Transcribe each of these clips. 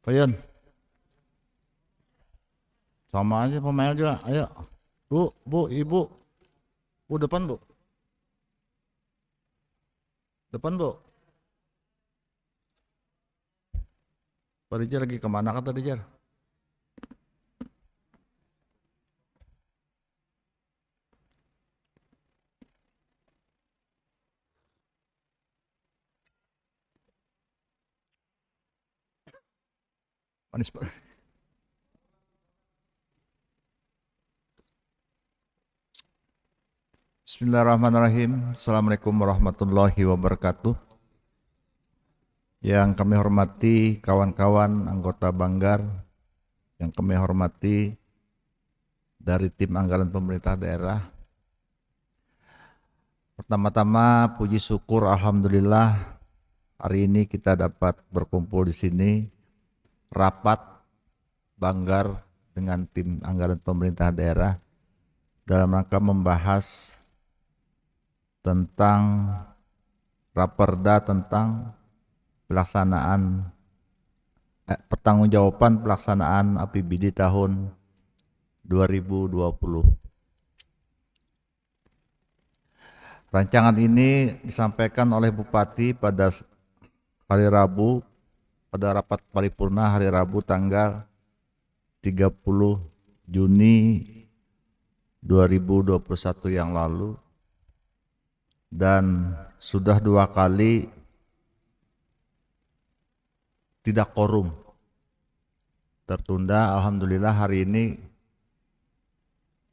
Pak Yun, sama aja pemain juga. Ayo, ibu, depan bu, depan bu. Pak Rijal lagi kemana kata Rijal? Manis Pak. Bismillahirrahmanirrahim. Assalamualaikum warahmatullahi wabarakatuh. Yang kami hormati kawan-kawan anggota Banggar, yang kami hormati dari tim anggaran pemerintah daerah. Pertama-tama puji syukur alhamdulillah hari ini kita dapat berkumpul di sini rapat Banggar dengan tim anggaran pemerintah daerah dalam rangka membahas tentang raperda tentang pelaksanaan pertanggungjawaban pelaksanaan APBD tahun 2020. Rancangan ini disampaikan oleh Bupati pada hari Rabu, pada rapat paripurna hari Rabu tanggal 30 Juni 2021 yang lalu, dan sudah 2 kali tidak korum, tertunda. Alhamdulillah hari ini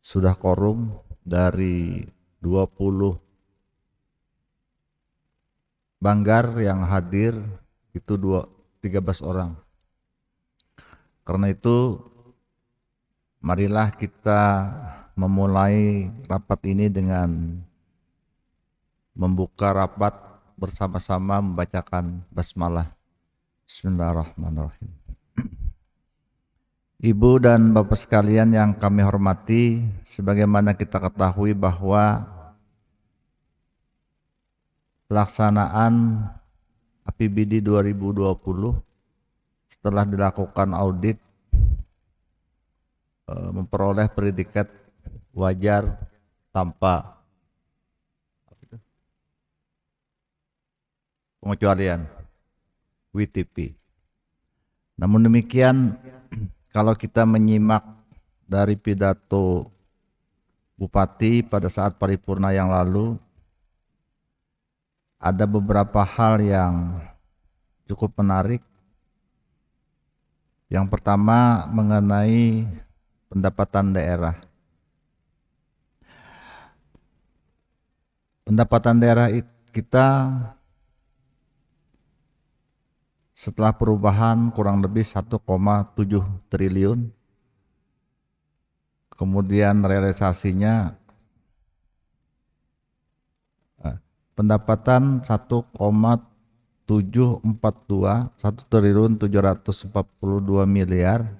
sudah korum. Dari 20 Banggar yang hadir itu 13 orang. Karena itu marilah kita memulai rapat ini dengan membuka rapat bersama-sama membacakan basmalah. Bismillahirrahmanirrahim. Ibu dan Bapak sekalian yang kami hormati, sebagaimana kita ketahui bahwa pelaksanaan APBD 2020 setelah dilakukan audit memperoleh predikat wajar tanpa pengecualian WTP. Namun demikian, kalau kita menyimak dari pidato Bupati pada saat paripurna yang lalu, ada beberapa hal yang cukup menarik. Yang pertama mengenai pendapatan daerah. Pendapatan daerah kita setelah perubahan kurang lebih 1,7 triliun. Kemudian realisasinya pendapatan 1,742, 1 triliun 742 miliar.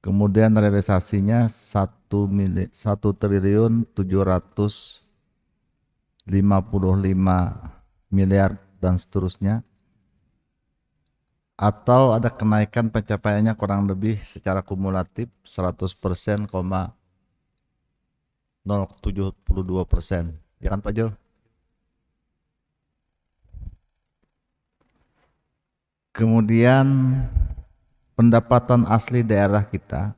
Kemudian realisasinya 1 triliun 755 miliar dan seterusnya. Atau ada kenaikan pencapaiannya kurang lebih secara kumulatif 100%, 0,72%. Ya kan Pak Jul? Kemudian pendapatan asli daerah kita.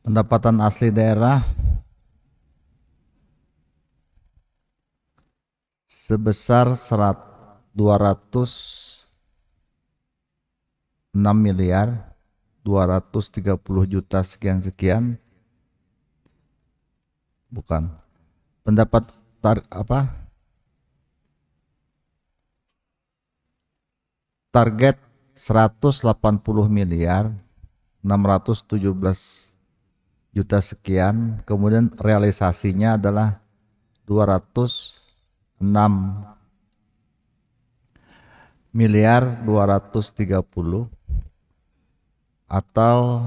Pendapatan asli daerah sebesar 206 miliar 230 juta sekian-sekian. Bukan. Pendapat target 180 miliar 617 juta sekian, kemudian realisasinya adalah 206 miliar 230, atau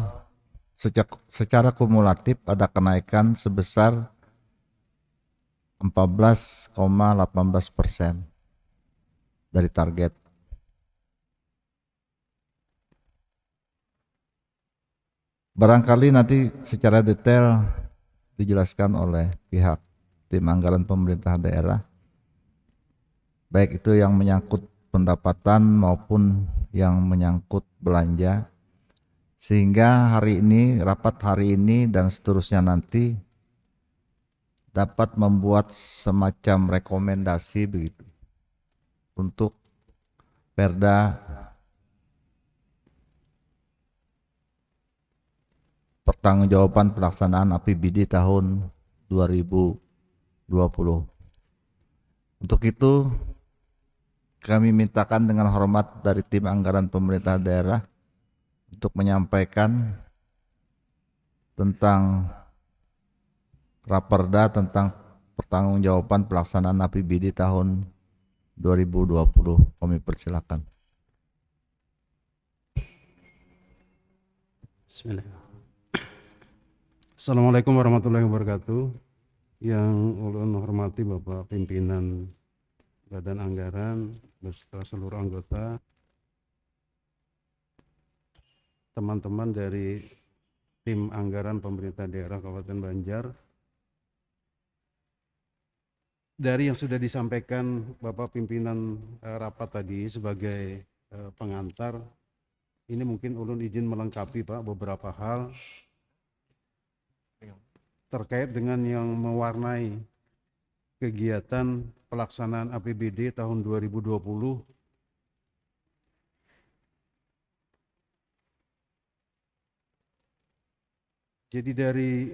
secara kumulatif ada kenaikan sebesar 14,18% dari target. Barangkali nanti secara detail dijelaskan oleh pihak tim anggaran pemerintah daerah, baik itu yang menyangkut pendapatan maupun yang menyangkut belanja, sehingga hari ini, rapat hari ini dan seterusnya nanti dapat membuat semacam rekomendasi begitu untuk Perda pertanggungjawaban pelaksanaan APBD tahun 2020. Untuk itu kami mintakan dengan hormat dari tim anggaran pemerintah daerah untuk menyampaikan tentang Raperda tentang pertanggungjawaban pelaksanaan APBD tahun 2020. Kami persilakan. Bismillahirrahmanirrahim. Assalamualaikum warahmatullahi wabarakatuh. Yang ulun hormati Bapak Pimpinan Badan Anggaran beserta seluruh anggota, teman-teman dari tim anggaran pemerintah daerah Kabupaten Banjar. Dari yang sudah disampaikan Bapak Pimpinan rapat tadi sebagai pengantar, ini mungkin ulun izin melengkapi Pak beberapa hal terkait dengan yang mewarnai kegiatan pelaksanaan APBD tahun 2020. Jadi dari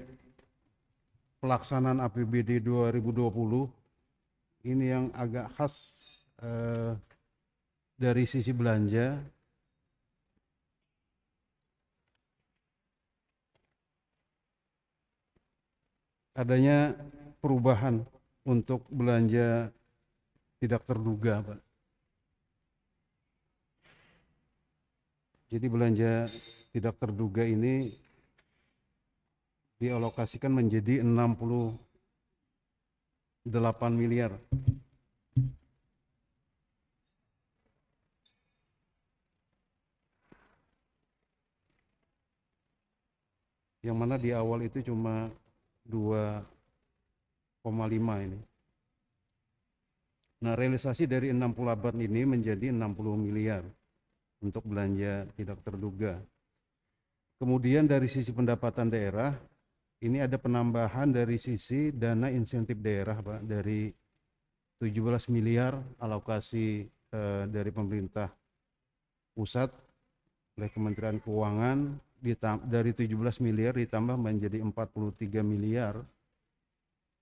pelaksanaan APBD 2020 ini yang agak khas dari sisi belanja. Adanya perubahan untuk belanja tidak terduga, Pak. Jadi belanja tidak terduga ini dialokasikan menjadi 68 miliar. Yang mana di awal itu cuma 2,5 ini. Nah, realisasi dari 68 ini menjadi 60 miliar untuk belanja tidak terduga. Kemudian dari sisi pendapatan daerah, ini ada penambahan dari sisi dana insentif daerah, Pak, dari 17 miliar alokasi dari pemerintah pusat oleh Kementerian Keuangan, dari 17 miliar ditambah menjadi 43 miliar.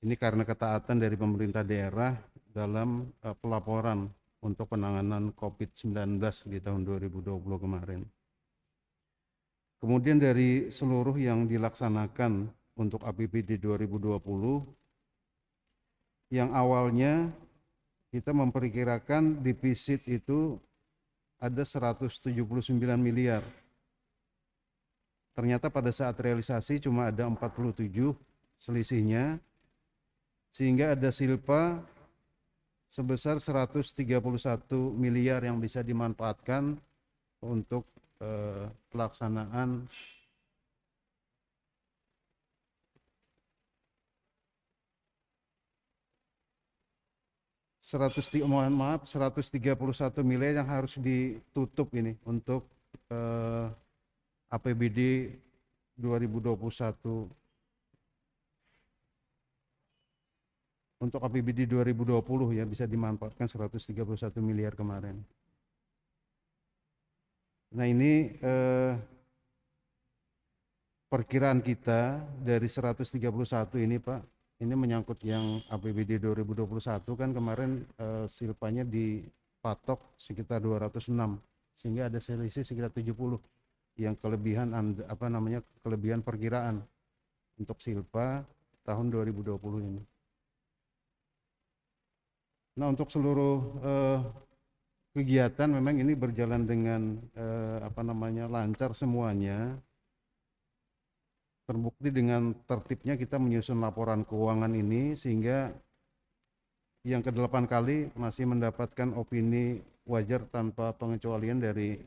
Ini karena ketaatan dari pemerintah daerah dalam pelaporan untuk penanganan COVID-19 di tahun 2020 kemarin. Kemudian dari seluruh yang dilaksanakan untuk APBD 2020, yang awalnya kita memperkirakan defisit itu ada 179 miliar. Ternyata pada saat realisasi cuma ada 47 selisihnya, sehingga ada silpa sebesar 131 miliar yang bisa dimanfaatkan untuk pelaksanaan mohon maaf 131 miliar yang harus ditutup ini untuk APBD 2021. Untuk APBD 2020 ya bisa dimanfaatkan 131 miliar kemarin. Nah ini perkiraan kita dari 131 ini Pak, ini menyangkut yang APBD 2021 kan kemarin silpanya dipatok sekitar 206, sehingga ada selisih sekitar 70 yang kelebihan kelebihan perkiraan untuk silpa tahun 2020 ini. Nah untuk seluruh kegiatan memang ini berjalan dengan lancar semuanya. Terbukti dengan tertibnya kita menyusun laporan keuangan ini sehingga yang ke-8 kali masih mendapatkan opini wajar tanpa pengecualian dari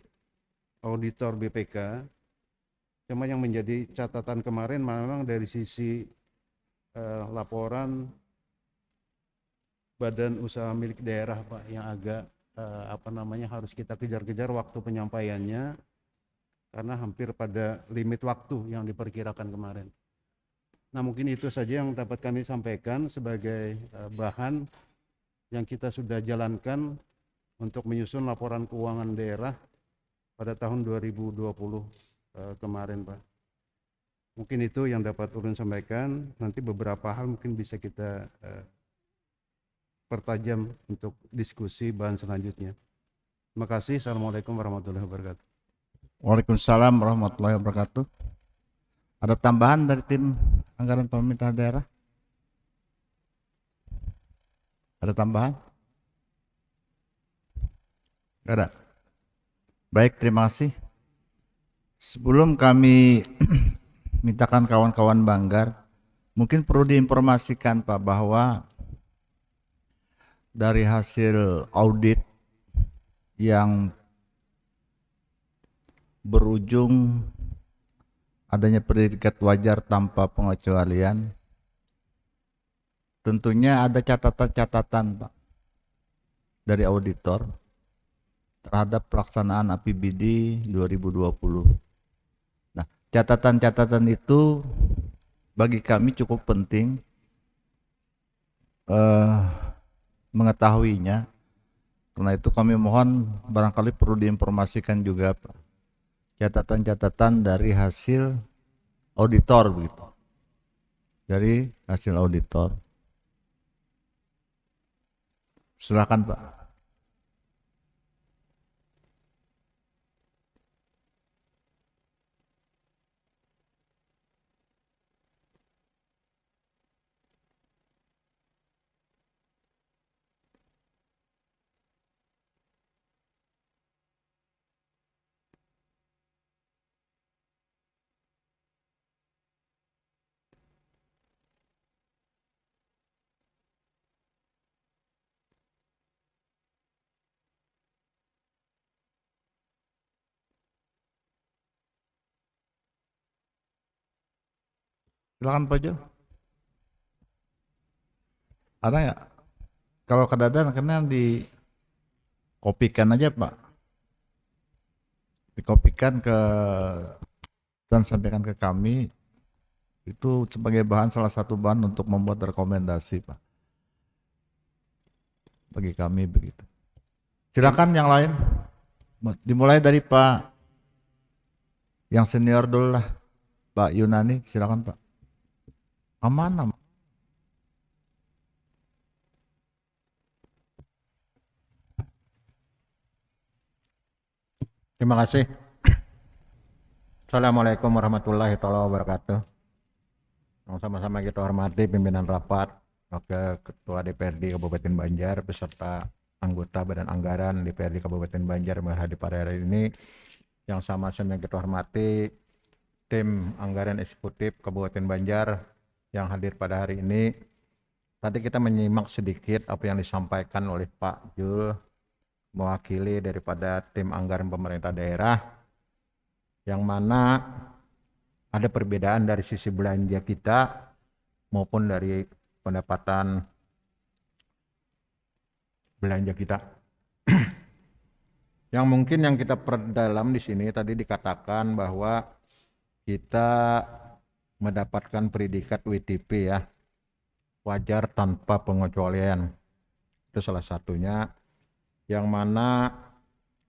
auditor BPK. Cuma yang menjadi catatan kemarin memang dari sisi laporan badan usaha milik daerah Pak, yang agak harus kita kejar-kejar waktu penyampaiannya karena hampir pada limit waktu yang diperkirakan kemarin. Nah, mungkin itu saja yang dapat kami sampaikan sebagai bahan yang kita sudah jalankan untuk menyusun laporan keuangan daerah pada tahun 2020 kemarin Pak. Mungkin itu yang dapat ulun sampaikan. Nanti beberapa hal mungkin bisa kita pertajam untuk diskusi bahan selanjutnya. Terima kasih. Assalamualaikum warahmatullahi wabarakatuh. Waalaikumsalam warahmatullahi wabarakatuh. Ada tambahan dari tim anggaran pemerintah daerah? Ada tambahan? Tidak ada. Baik, terima kasih. Sebelum kami mintakan kawan-kawan Banggar, mungkin perlu diinformasikan Pak bahwa dari hasil audit yang berujung adanya predikat wajar tanpa pengecualian, tentunya ada catatan-catatan Pak dari auditor terhadap pelaksanaan APBD 2020. Nah, catatan-catatan itu bagi kami cukup penting mengetahuinya. Karena itu kami mohon barangkali perlu diinformasikan juga Pak, catatan-catatan dari hasil auditor begitu. Dari hasil auditor. Silakan Pak. Silakan Pak Jo. Ada ya? Kalau keadaan karena dikopikan aja Pak. Dikopikan ke dan sampaikan ke kami, itu sebagai bahan, salah satu bahan untuk membuat rekomendasi Pak. Bagi kami begitu. Silakan yang lain. Dimulai dari Pak yang senior dulu lah. Pak Yunani, silakan Pak. Aman. Terima kasih. Assalamualaikum warahmatullahi wabarakatuh. Yang sama-sama kita hormati pimpinan rapat, Wakil Ketua DPRD Kabupaten Banjar beserta anggota Badan Anggaran DPRD Kabupaten Banjar yang hadir pada hari ini. Yang sama-sama kita hormati tim anggaran eksekutif Kabupaten Banjar yang hadir pada hari ini. Tadi kita menyimak sedikit apa yang disampaikan oleh Pak Jul mewakili daripada tim anggaran pemerintah daerah, yang mana ada perbedaan dari sisi belanja kita maupun dari pendapatan belanja kita. Yang mungkin yang kita perdalam di sini tadi dikatakan bahwa kita mendapatkan predikat WTP ya, wajar tanpa pengecualian. Itu salah satunya, yang mana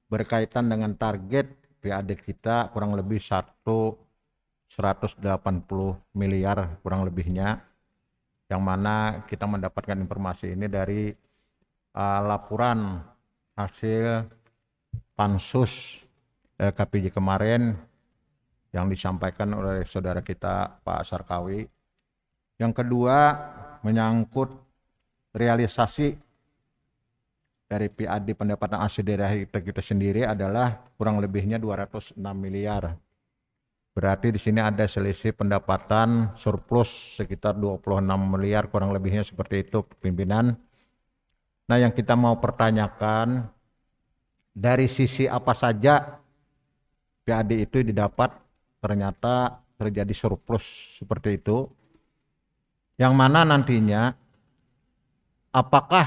berkaitan dengan target PAD kita kurang lebih 180 miliar kurang lebihnya, yang mana kita mendapatkan informasi ini dari laporan hasil pansus KPJ kemarin yang disampaikan oleh saudara kita Pak Sarkawi. Yang kedua menyangkut realisasi dari PAD pendapatan asli daerah kita sendiri adalah kurang lebihnya 206 miliar. Berarti di sini ada selisih pendapatan surplus sekitar 26 miliar kurang lebihnya, seperti itu pimpinan. Nah, yang kita mau pertanyakan, dari sisi apa saja PAD itu didapat ternyata terjadi surplus seperti itu, yang mana nantinya apakah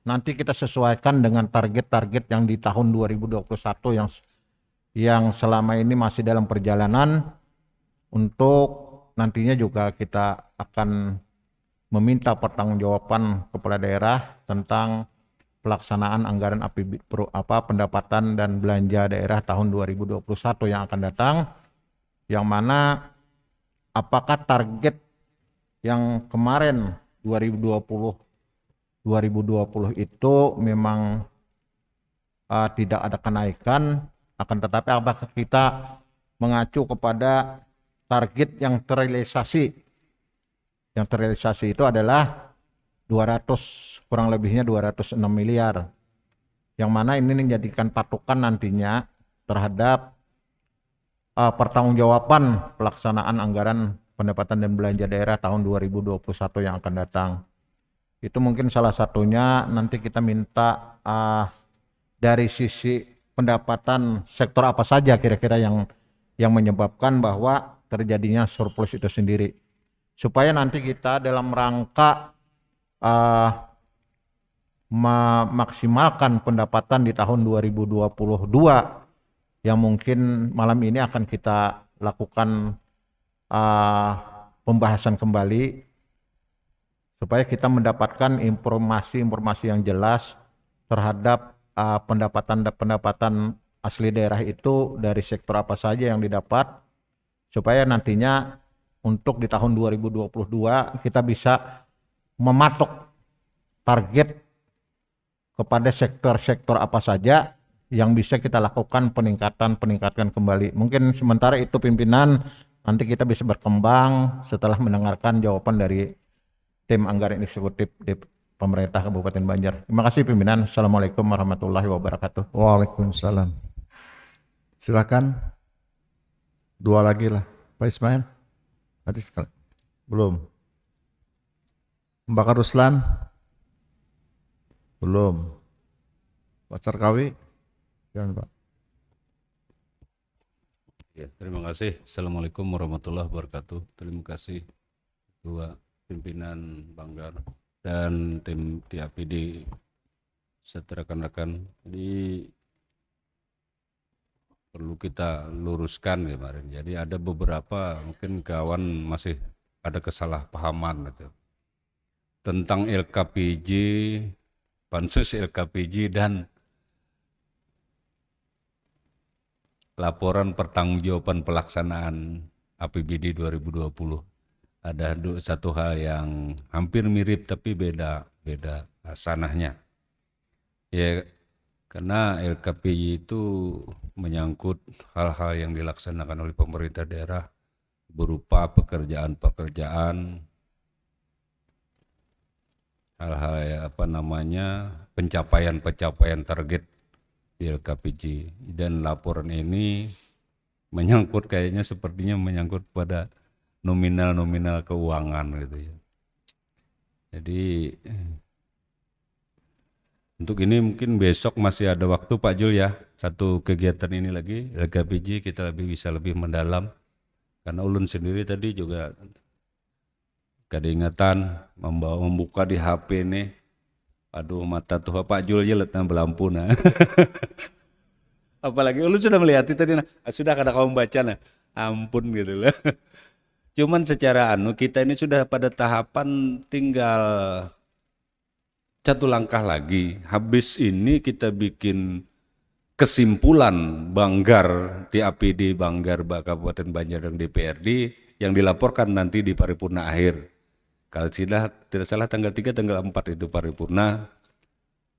nanti kita sesuaikan dengan target-target yang di tahun 2021 yang selama ini masih dalam perjalanan, untuk nantinya juga kita akan meminta pertanggungjawaban kepala daerah tentang pelaksanaan anggaran pendapatan dan belanja daerah tahun 2021 yang akan datang, yang mana apakah target yang kemarin 2020 itu memang tidak ada kenaikan, akan tetapi apakah kita mengacu kepada target yang terrealisasi. Yang terrealisasi itu adalah kurang lebihnya 206 miliar. Yang mana ini menjadikan patokan nantinya terhadap pertanggungjawaban pelaksanaan anggaran pendapatan dan belanja daerah tahun 2021 yang akan datang. Itu mungkin salah satunya nanti kita minta dari sisi pendapatan sektor apa saja kira-kira yang menyebabkan bahwa terjadinya surplus itu sendiri. Supaya nanti kita dalam rangka memaksimalkan pendapatan di tahun 2022 yang mungkin malam ini akan kita lakukan pembahasan kembali, supaya kita mendapatkan informasi-informasi yang jelas terhadap pendapatan asli daerah itu dari sektor apa saja yang didapat, supaya nantinya untuk di tahun 2022 kita bisa mematok target kepada sektor-sektor apa saja yang bisa kita lakukan peningkatan kembali. Mungkin sementara itu pimpinan, nanti kita bisa berkembang setelah mendengarkan jawaban dari tim anggaran eksekutif di pemerintah Kabupaten Banjar. Terima kasih pimpinan. Assalamualaikum warahmatullahi wabarakatuh. Waalaikumsalam. Silakan. Dua lagi lah. Pak Ismail. Tadi sekali. Belum. Mbak Ruslan. Belum. Pak Sarkawi. Jangan Pak. Ya, terima kasih. Assalamualaikum warahmatullahi wabarakatuh. Terima kasih Ketua Pimpinan Banggar dan tim TAPD serta rekan-rekan. Jadi perlu kita luruskan kemarin. Jadi ada beberapa mungkin kawan masih ada kesalahpahaman gitu tentang LKPJ, pansus LKPJ dan laporan pertanggungjawaban pelaksanaan APBD 2020. Ada satu hal yang hampir mirip tapi beda sanahnya. Ya, karena LKPJ itu menyangkut hal-hal yang dilaksanakan oleh pemerintah daerah berupa pekerjaan-pekerjaan, hal-hal pencapaian target di LKPJ, dan laporan ini menyangkut sepertinya menyangkut pada nominal keuangan gitu ya. Jadi untuk ini mungkin besok masih ada waktu Pak Jul ya, satu kegiatan ini lagi LKPJ kita bisa lebih mendalam, karena ulun sendiri tadi juga keingatan membuka di HP nih. Aduh, mata tuh Pak Jul jelet belampu nah. Apalagi lu sudah melihat itu tadi, sudah kada kau baca nah. Ampun gitu lah. Cuman secara kita ini sudah pada tahapan tinggal satu langkah lagi. Habis ini kita bikin kesimpulan Banggar di APD Banggar Kabupaten Banjar dan DPRD yang dilaporkan nanti di paripurna akhir. Kalau tidak salah tanggal 3, tanggal 4 itu paripurna,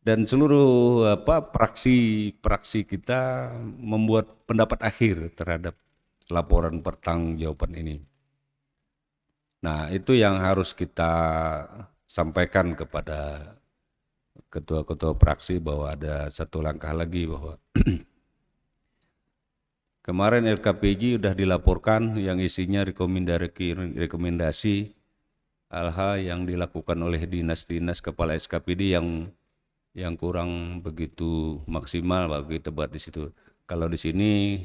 dan seluruh praksi kita membuat pendapat akhir terhadap laporan pertanggungjawaban ini. Nah, itu yang harus kita sampaikan kepada ketua-ketua praksi bahwa ada satu langkah lagi, bahwa kemarin LKPJ sudah dilaporkan yang isinya rekomendasi hal-hal yang dilakukan oleh dinas-dinas kepala SKPD yang kurang begitu maksimal bagi tebak di situ. Kalau di sini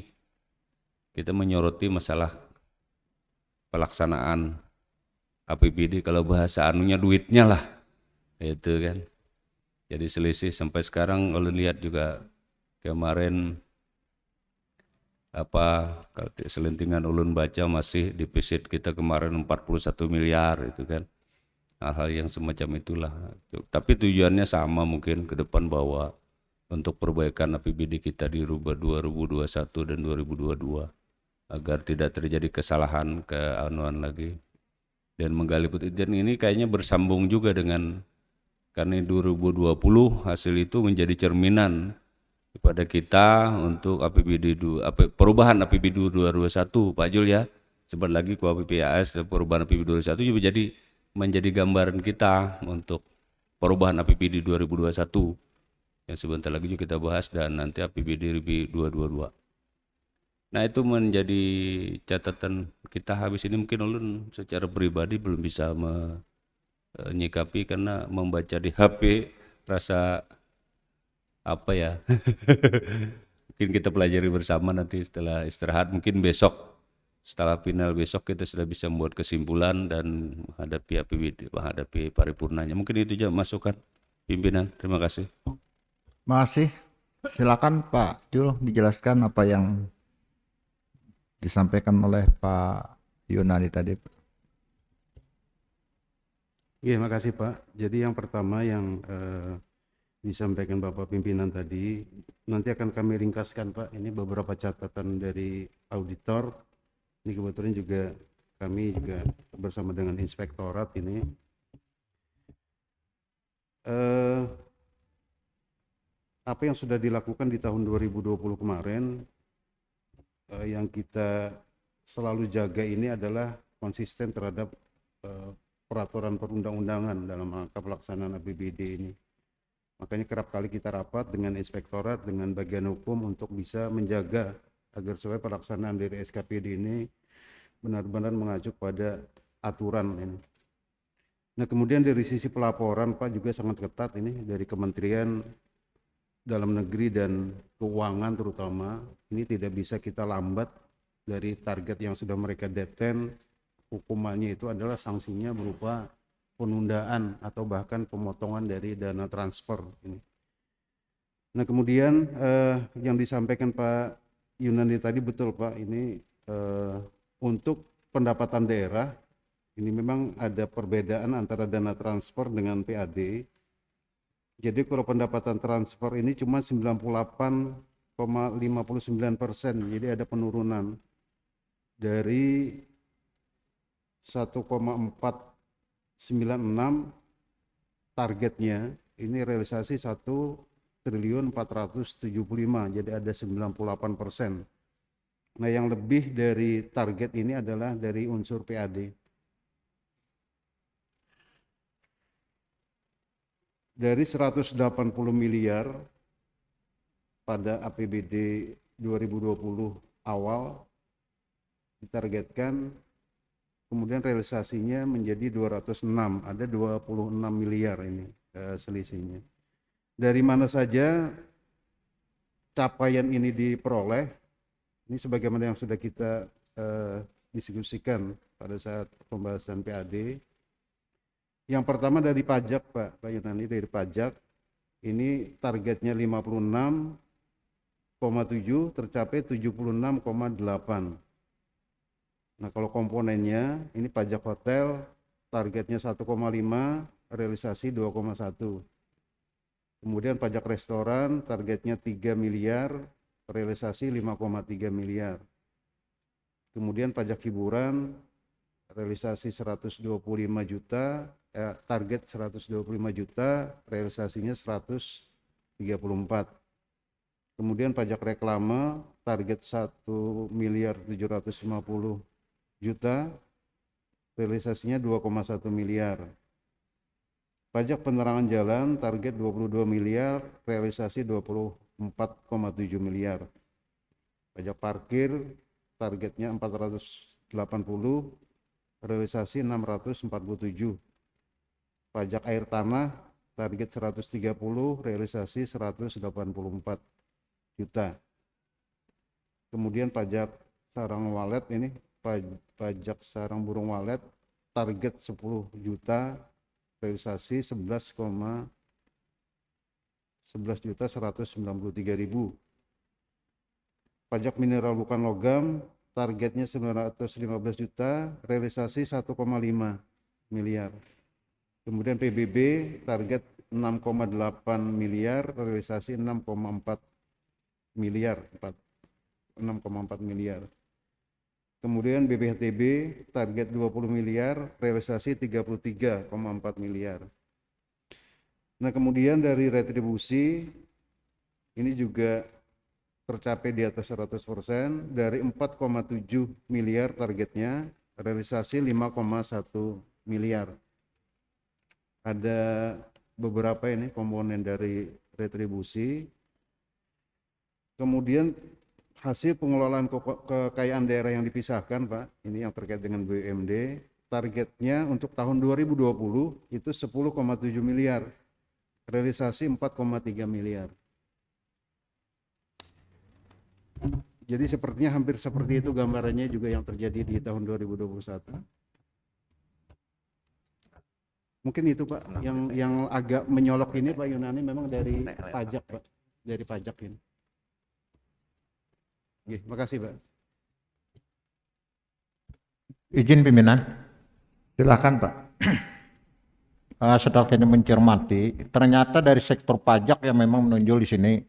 kita menyoroti masalah pelaksanaan APBD, kalau bahasa anunya duitnya lah, itu kan. Jadi selisih sampai sekarang ulun lihat juga kemarin apa kalau selentingan ulun baca masih defisit kita kemarin 41 miliar itu kan. Hal-hal yang semacam itulah. Tapi tujuannya sama mungkin ke depan, bahwa untuk perbaikan APBD kita di 2021 dan 2022 agar tidak terjadi kesalahan keanuan lagi, dan menggali putih. Dan ini kayaknya bersambung juga dengan, karena 2020 hasil itu menjadi cerminan kepada kita untuk APBD perubahan APBD 2021 Pak Jul ya. Sebentar lagi KUAPPAS perubahan APBD 2021 juga menjadi gambaran kita untuk perubahan APBD 2021 yang sebentar lagi juga kita bahas, dan nanti APBD 2022. Nah itu menjadi catatan kita. Habis ini mungkin ulun secara pribadi belum bisa menyikapi karena membaca di HP rasa apa ya. Mungkin kita pelajari bersama nanti setelah istirahat, mungkin besok setelah final besok kita sudah bisa membuat kesimpulan dan menghadapi APBD, menghadapi paripurnanya. Mungkin itu aja masukan pimpinan. Terima kasih. Makasih. Silakan Pak Jul dijelaskan apa yang disampaikan oleh Pak Yunani tadi. Iya, makasih Pak. Jadi yang pertama yang disampaikan Bapak pimpinan tadi, nanti akan kami ringkaskan Pak. Ini beberapa catatan dari auditor. Ini kebetulan juga kami juga bersama dengan inspektorat ini. Apa yang sudah dilakukan di tahun 2020 kemarin, yang kita selalu jaga ini adalah konsisten terhadap peraturan perundang-undangan dalam rangka pelaksanaan APBD ini. Makanya kerap kali kita rapat dengan inspektorat, dengan bagian hukum untuk bisa menjaga agar supaya pelaksanaan dari SKPD ini benar-benar mengacu pada aturan ini. Nah kemudian dari sisi pelaporan Pak juga sangat ketat ini dari Kementerian Dalam Negeri dan Keuangan terutama, ini tidak bisa kita lambat dari target yang sudah mereka deadline. Hukumannya itu adalah sanksinya berupa penundaan atau bahkan pemotongan dari dana transfer ini. Nah kemudian yang disampaikan Pak Yunani tadi betul Pak, ini untuk pendapatan daerah ini memang ada perbedaan antara dana transfer dengan PAD. Jadi kalau pendapatan transfer ini cuma 98,59%, jadi ada penurunan dari 1,496 targetnya, ini realisasi 1.475.000.000, jadi ada 98%. Nah yang lebih dari target ini adalah dari unsur PAD. Dari 180 miliar pada APBD 2020 awal ditargetkan, kemudian realisasinya menjadi 206, ada 26 miliar ini selisihnya. Dari mana saja capaian ini diperoleh? Ini sebagaimana yang sudah kita diskusikan pada saat pembahasan PAD. Yang pertama dari pajak Pak Yunani, dari pajak ini targetnya 56,7 tercapai 76,8. Nah kalau komponennya ini pajak hotel targetnya 1,5, realisasi 2,1. Kemudian pajak restoran targetnya 3 miliar, realisasi 5,3 miliar. Kemudian pajak hiburan realisasi 125 juta, target 125 juta, realisasinya 134. Kemudian pajak reklame target 1.750.000.000, realisasinya 2,1 miliar. Pajak penerangan jalan target 22 miliar, realisasi 24,7 miliar. Pajak parkir targetnya 480, realisasi 647. Pajak air tanah target 130, realisasi 184 juta. Kemudian pajak sarang walet ini, pajak sarang burung walet target 10 juta, realisasi 11.193.000. Pajak mineral bukan logam targetnya 915 juta, realisasi 1,5 miliar. Kemudian PBB target 6,8 miliar, realisasi 6,4 miliar. 6,4 miliar. Kemudian BPHTB target 20 miliar, realisasi 33,4 miliar. Nah, kemudian dari retribusi ini juga tercapai di atas 100%, dari 4,7 miliar targetnya, realisasi 5,1 miliar. Ada beberapa ini komponen dari retribusi. Kemudian hasil pengelolaan kekayaan daerah yang dipisahkan, Pak, ini yang terkait dengan BUMD, targetnya untuk tahun 2020 itu 10,7 miliar, realisasi 4,3 miliar. Jadi sepertinya hampir seperti itu gambarannya juga yang terjadi di tahun 2021. Mungkin itu, Pak, yang agak menyolok ini, Pak Yunani, memang dari pajak, Pak, dari pajak ini. Oke, makasih, Pak. Izin pimpinan. Silakan Pak. Setelah kami mencermati, ternyata dari sektor pajak yang memang menonjol di sini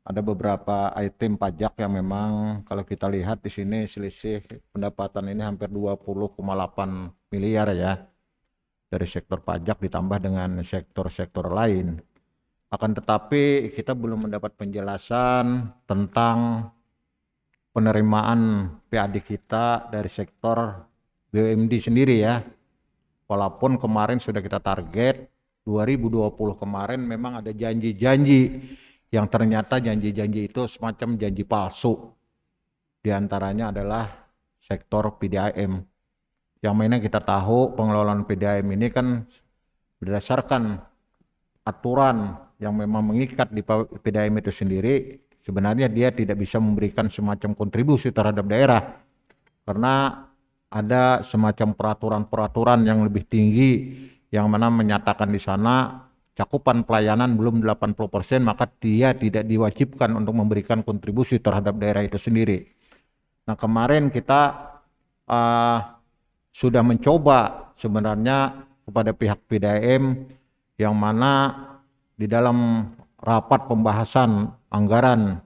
ada beberapa item pajak yang memang kalau kita lihat di sini selisih pendapatan ini hampir 20,8 miliar ya dari sektor pajak ditambah dengan sektor-sektor lain. Akan tetapi kita belum mendapat penjelasan tentang penerimaan PAD kita dari sektor BUMD sendiri ya. Walaupun kemarin sudah kita target 2020 kemarin memang ada janji-janji yang ternyata janji-janji itu semacam janji palsu. Di antaranya adalah sektor PDAM. Yang mana kita tahu pengelolaan PDAM ini kan berdasarkan aturan yang memang mengikat di PDAM itu sendiri, sebenarnya dia tidak bisa memberikan semacam kontribusi terhadap daerah. Karena ada semacam peraturan-peraturan yang lebih tinggi yang mana menyatakan di sana cakupan pelayanan belum 80%, maka dia tidak diwajibkan untuk memberikan kontribusi terhadap daerah itu sendiri. Nah, kemarin kita sudah mencoba sebenarnya kepada pihak PDAM yang mana di dalam rapat pembahasan anggaran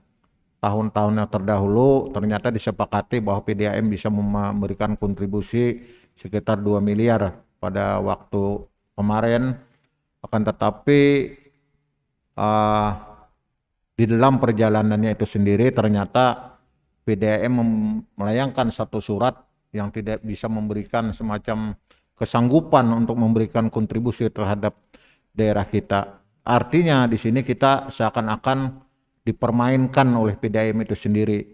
tahun-tahun yang terdahulu ternyata disepakati bahwa PDAM bisa memberikan kontribusi sekitar 2 miliar pada waktu kemarin. Akan tetapi di dalam perjalanannya itu sendiri ternyata PDAM melayangkan satu surat yang tidak bisa memberikan semacam kesanggupan untuk memberikan kontribusi terhadap daerah kita. Artinya di sini kita seakan-akan dipermainkan oleh PDAM itu sendiri.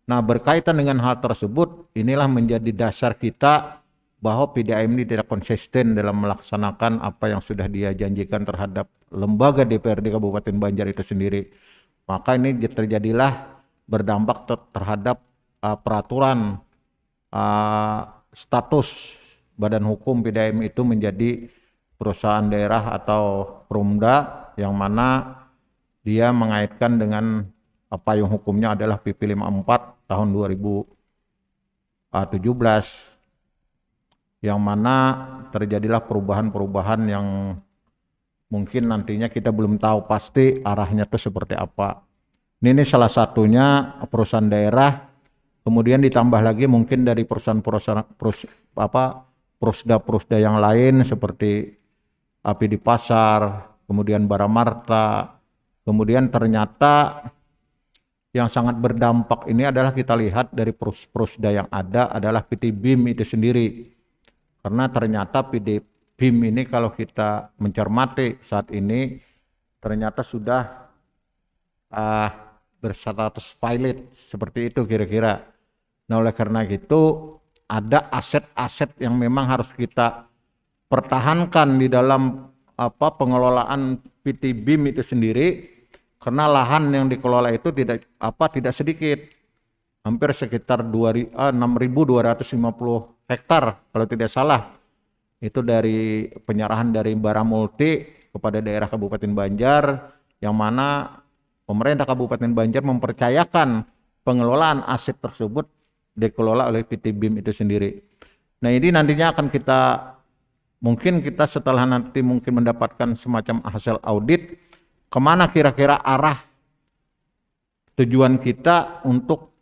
Nah, berkaitan dengan hal tersebut, inilah menjadi dasar kita bahwa PDAM ini tidak konsisten dalam melaksanakan apa yang sudah dia janjikan terhadap lembaga DPRD Kabupaten Banjar itu sendiri. Maka ini terjadilah berdampak terhadap peraturan status badan hukum PDAM itu menjadi perusahaan daerah atau perumda yang mana dia mengaitkan dengan payung hukumnya adalah PP 54 tahun 2017 yang mana terjadilah perubahan-perubahan yang mungkin nantinya kita belum tahu pasti arahnya itu seperti apa. Ini salah satunya perusahaan daerah, kemudian ditambah lagi mungkin dari prosda yang lain seperti api di pasar, kemudian Baramarta, kemudian ternyata yang sangat berdampak ini adalah kita lihat dari prosda yang ada adalah PT BIM itu sendiri. Karena ternyata PD BIM ini kalau kita mencermati saat ini ternyata sudah berstatus pilot seperti itu kira-kira. Nah, oleh karena itu ada aset-aset yang memang harus kita pertahankan di dalam pengelolaan PT BIM itu sendiri karena lahan yang dikelola itu tidak sedikit. hampir sekitar 6.250 hektar kalau tidak salah. Itu dari penyerahan dari Baramulti kepada daerah Kabupaten Banjar, yang mana pemerintah Kabupaten Banjar mempercayakan pengelolaan aset tersebut dikelola oleh PT BIM itu sendiri. Nah, ini nantinya akan mungkin kita setelah nanti mungkin mendapatkan semacam hasil audit, kemana kira-kira arah tujuan kita untuk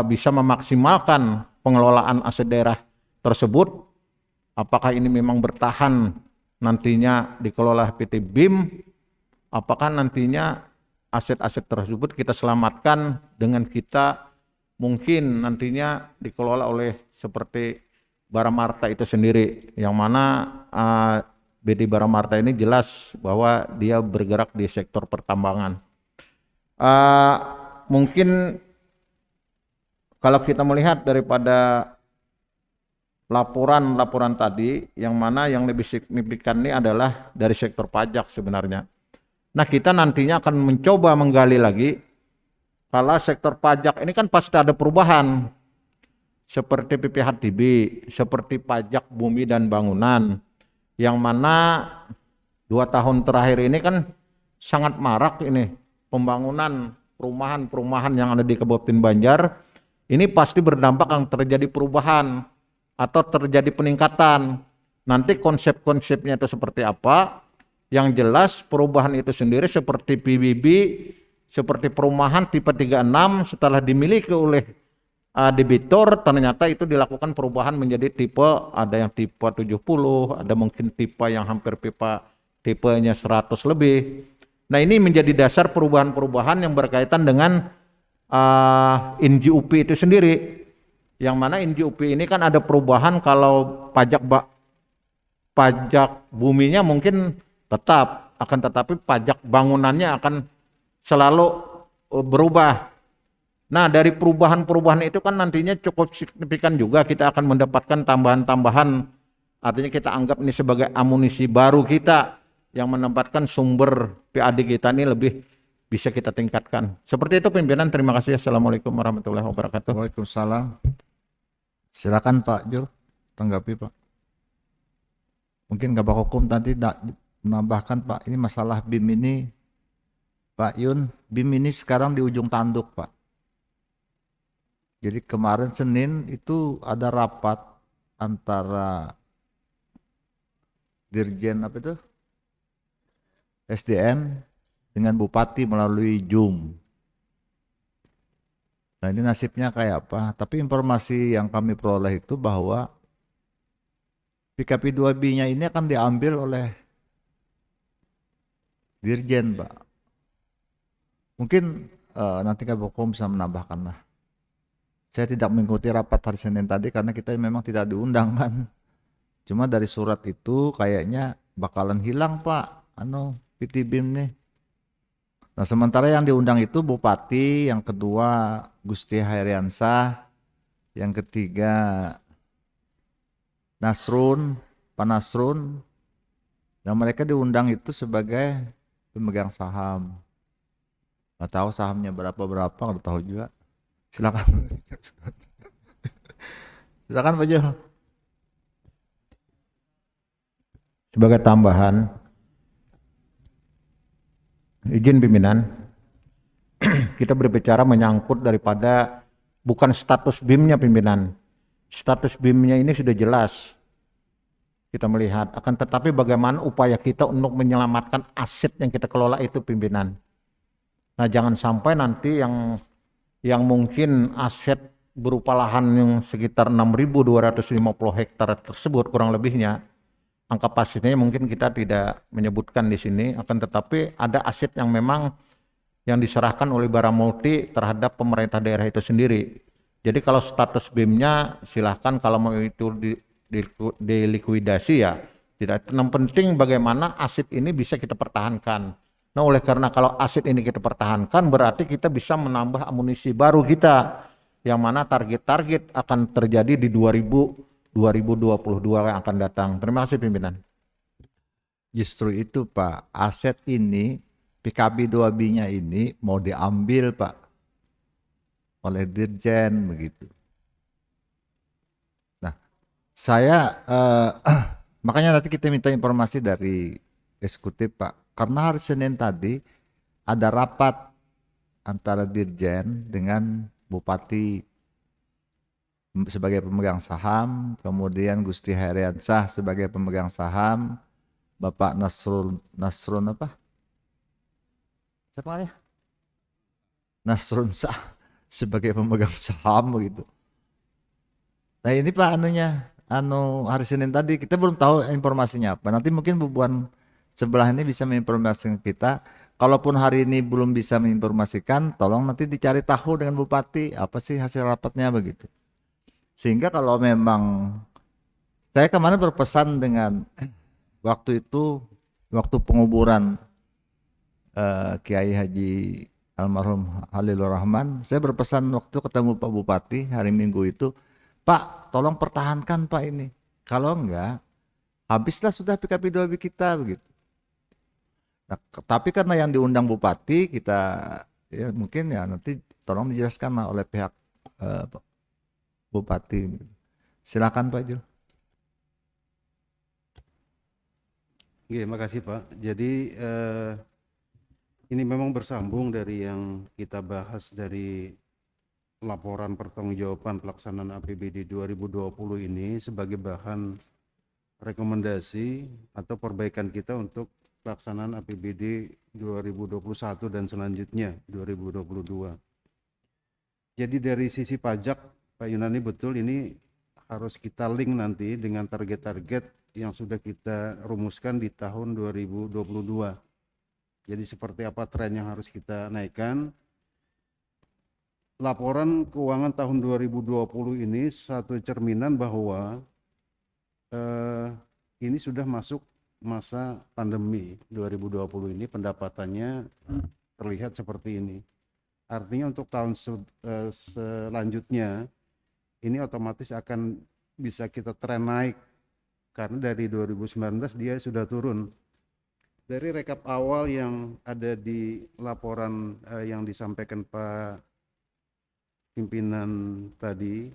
bisa memaksimalkan pengelolaan aset daerah tersebut. Apakah ini memang bertahan nantinya dikelola PT BIM, apakah nantinya aset-aset tersebut kita selamatkan dengan kita mungkin nantinya dikelola oleh seperti Baramarta itu sendiri, yang mana BD Baramarta ini jelas bahwa dia bergerak di sektor pertambangan. Mungkin kalau kita melihat daripada laporan tadi, yang mana yang lebih signifikan ini adalah dari sektor pajak sebenarnya. Nah, kita nantinya akan mencoba menggali lagi, kalau sektor pajak ini kan pasti ada perubahan, seperti PPHTB, seperti pajak bumi dan bangunan, yang mana 2 tahun terakhir ini kan sangat marak ini pembangunan perumahan yang ada di Kabupaten Banjar. Ini pasti berdampak yang terjadi perubahan atau terjadi peningkatan. Nanti konsep-konsepnya itu seperti apa? Yang jelas perubahan itu sendiri seperti PBB, seperti perumahan tipe 36 setelah dimiliki oleh debitur, ternyata itu dilakukan perubahan menjadi tipe, ada yang tipe 70, ada mungkin tipe yang hampir tipenya 100 lebih. Nah, ini menjadi dasar perubahan-perubahan yang berkaitan dengan NJUP itu sendiri. Yang mana NJUP ini kan ada perubahan, kalau pajak buminya mungkin tetap, akan tetapi pajak bangunannya akan selalu berubah. Nah, dari perubahan-perubahan itu kan nantinya cukup signifikan juga, kita akan mendapatkan tambahan-tambahan, artinya kita anggap ini sebagai amunisi baru kita yang menempatkan sumber PAD kita ini lebih bisa kita tingkatkan. Seperti itu pimpinan, terima kasih. Assalamualaikum warahmatullahi wabarakatuh. Waalaikumsalam. Silakan Pak Jo, tanggapi Pak. Mungkin Kabak Hukum tadi menambahkan Pak, ini masalah BIM ini, Pak Yun, BIM ini sekarang di ujung tanduk Pak. Jadi kemarin Senin itu ada rapat antara Dirjen apa itu? SDM dengan Bupati melalui Zoom. Nah, ini nasibnya kayak apa? Tapi informasi yang kami peroleh itu bahwa PKP 2B-nya ini akan diambil oleh Dirjen, Pak. Mungkin nanti Kabak Hukum bisa menambahkan lah. Saya tidak mengikuti rapat hari Senin tadi karena kita memang tidak diundang kan. Cuma dari surat itu kayaknya bakalan hilang Pak, PT BIM nih. Nah, sementara yang diundang itu Bupati, yang kedua Gusti Hairiansah, yang ketiga Pak Nasrun, dan mereka diundang itu sebagai pemegang saham. Nggak tahu sahamnya berapa, nggak tahu juga. Silakan. Silakan Pak Jo. Sebagai tambahan, izin pimpinan, kita berbicara menyangkut daripada bukan status BIM-nya pimpinan. Status BIM-nya ini sudah jelas kita melihat, akan tetapi bagaimana upaya kita untuk menyelamatkan aset yang kita kelola itu pimpinan. Nah, jangan sampai nanti yang mungkin aset berupa lahan yang sekitar 6.250 hektar tersebut kurang lebihnya, angka pastinya mungkin kita tidak menyebutkan di sini, akan tetapi ada aset yang memang yang diserahkan oleh Baramulti terhadap pemerintah daerah itu sendiri. Jadi kalau status BIM-nya silahkan, kalau mau itu dilikuidasi ya tidak. Yang penting bagaimana aset ini bisa kita pertahankan. Nah, oleh karena kalau aset ini kita pertahankan, berarti kita bisa menambah amunisi baru kita, yang mana target-target akan terjadi di 2022 yang akan datang. Terima kasih pimpinan. Justru itu Pak, aset ini PKB 2B-nya ini mau diambil Pak. oleh Dirjen begitu. Nah, saya makanya nanti kita minta informasi dari eksekutif Pak, karena hari Senin tadi ada rapat antara Dirjen dengan Bupati sebagai pemegang saham, kemudian Gusti Heriansah sebagai pemegang saham, Bapak Nasrun apa? Siapa ya? Nasrun Sah sebagai pemegang saham begitu. Nah ini Pak anunya, hari Senin tadi kita belum tahu informasinya apa. Nanti mungkin Bu Buan sebelah ini bisa menginformasikan kita. Kalaupun hari ini belum bisa menginformasikan, tolong nanti dicari tahu dengan Bupati apa sih hasil rapatnya begitu. Sehingga kalau memang saya kemarin berpesan dengan waktu itu, waktu penguburan Kiai Haji almarhum Halilur Rahman, saya berpesan waktu ketemu Pak Bupati hari Minggu itu, Pak, tolong pertahankan Pak ini. Kalau enggak, habislah sudah PKP 2B kita begitu. Nah, tapi karena yang diundang Bupati, kita ya mungkin ya nanti tolong dijelaskan lah oleh pihak Bupati. Silakan Pak Jul. Oke, makasih Pak. Jadi ini memang bersambung dari yang kita bahas dari laporan pertanggungjawaban pelaksanaan APBD 2020 ini sebagai bahan rekomendasi atau perbaikan kita untuk pelaksanaan APBD 2021 dan selanjutnya 2022. Jadi dari sisi pajak Pak Yunani betul ini harus kita link nanti dengan target-target yang sudah kita rumuskan di tahun 2022. Jadi seperti apa tren yang harus kita naikkan. Laporan keuangan tahun 2020 ini satu cerminan bahwa ini sudah masuk masa pandemi 2020 ini, pendapatannya terlihat seperti ini. Artinya untuk tahun selanjutnya ini otomatis akan bisa kita tren naik karena dari 2019 dia sudah turun. Dari rekap awal yang ada di laporan yang disampaikan Pak pimpinan tadi,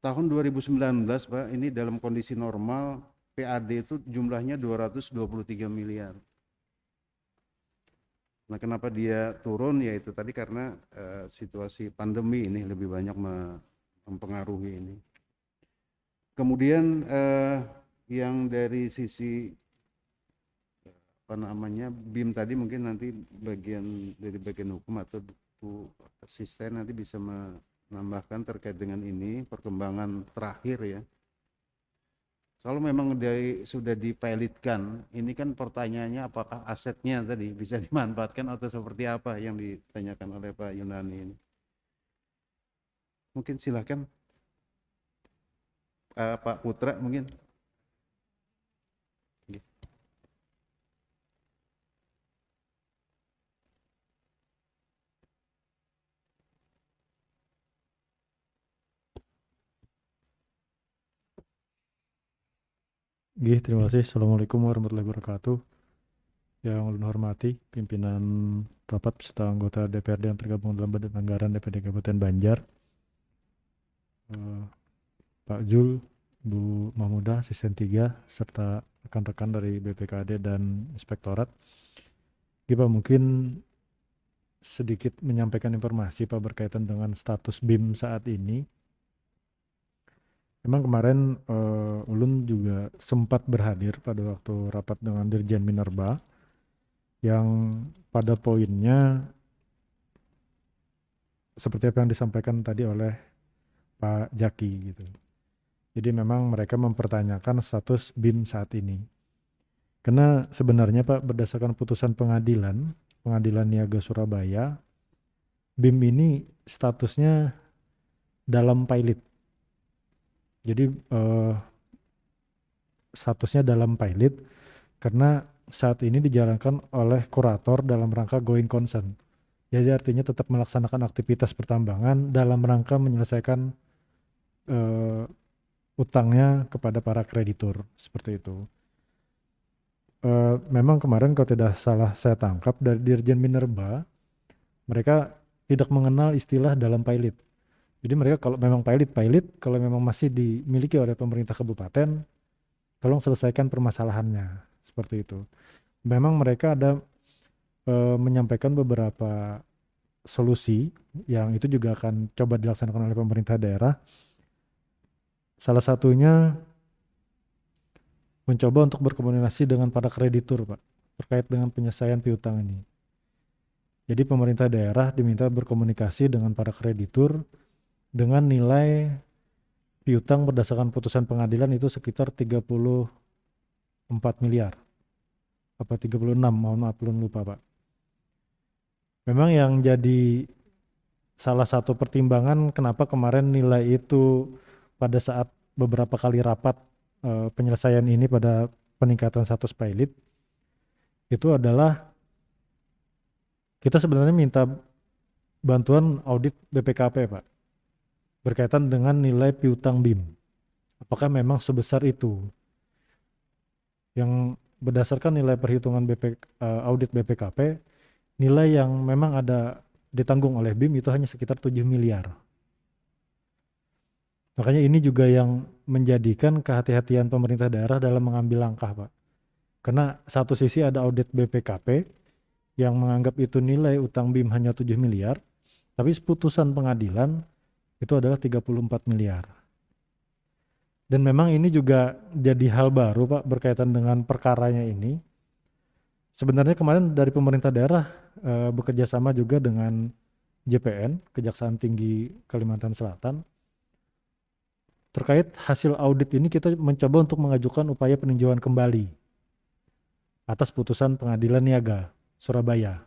tahun 2019 Pak, ini dalam kondisi normal PAD itu jumlahnya 223 miliar. Nah, kenapa dia turun? Ya itu tadi karena situasi pandemi ini lebih banyak mempengaruhi ini. Kemudian yang dari sisi apa namanya BIM tadi mungkin nanti dari bagian hukum atau Bu asisten nanti bisa menambahkan terkait dengan ini perkembangan terakhir ya. Kalau memang sudah dipilotkan, ini kan pertanyaannya apakah asetnya tadi bisa dimanfaatkan atau seperti apa yang ditanyakan oleh Pak Yunani ini. Mungkin silakan Pak Putra mungkin. Terima kasih. Assalamualaikum warahmatullahi wabarakatuh. Yang ulun hormati pimpinan rapat beserta anggota DPRD yang tergabung dalam Badan Anggaran DPRD Kabupaten Banjar, Pak Jul, Bu Mahmudah, asisten 3, serta rekan-rekan dari BPKD dan Inspektorat. Pak, mungkin sedikit menyampaikan informasi Pak berkaitan dengan status BIM saat ini. Memang kemarin ulun juga sempat berhadir pada waktu rapat dengan Dirjen Minerba yang pada poinnya seperti apa yang disampaikan tadi oleh Pak Jaki gitu. Jadi memang mereka mempertanyakan status BIM saat ini. Karena sebenarnya Pak berdasarkan putusan pengadilan Niaga Surabaya, BIM ini statusnya dalam pilot. Jadi statusnya dalam pilot karena saat ini dijalankan oleh kurator dalam rangka going concern. Jadi artinya tetap melaksanakan aktivitas pertambangan dalam rangka menyelesaikan utangnya kepada para kreditur, seperti itu. Memang kemarin kalau tidak salah saya tangkap dari Dirjen Minerba, mereka tidak mengenal istilah dalam pilot. Jadi mereka kalau memang pilot, kalau memang masih dimiliki oleh pemerintah kabupaten, tolong selesaikan permasalahannya, seperti itu. Memang mereka ada menyampaikan beberapa solusi yang itu juga akan coba dilaksanakan oleh pemerintah daerah. Salah satunya mencoba untuk berkomunikasi dengan para kreditur, Pak, terkait dengan penyelesaian piutang ini. Jadi pemerintah daerah diminta berkomunikasi dengan para kreditur dengan nilai piutang berdasarkan putusan pengadilan itu sekitar 34 miliar. Apa 36, mohon maaf belum lupa, Pak. Memang yang jadi salah satu pertimbangan kenapa kemarin nilai itu pada saat beberapa kali rapat penyelesaian ini pada peningkatan status pilot itu adalah kita sebenarnya minta bantuan audit BPKP, Pak, berkaitan dengan nilai piutang BIM. Apakah memang sebesar itu? Yang berdasarkan nilai perhitungan audit BPKP, nilai yang memang ada ditanggung oleh BIM itu hanya sekitar 7 miliar. Makanya ini juga yang menjadikan kehati-hatian pemerintah daerah dalam mengambil langkah, Pak. Karena satu sisi ada audit BPKP yang menganggap itu nilai utang BIM hanya 7 miliar, tapi putusan pengadilan itu adalah 34 miliar. Dan memang ini juga jadi hal baru, Pak, berkaitan dengan perkaranya ini. Sebenarnya kemarin dari pemerintah daerah bekerja sama juga dengan JPN, Kejaksaan Tinggi Kalimantan Selatan. Terkait hasil audit ini kita mencoba untuk mengajukan upaya peninjauan kembali atas putusan Pengadilan Niaga Surabaya.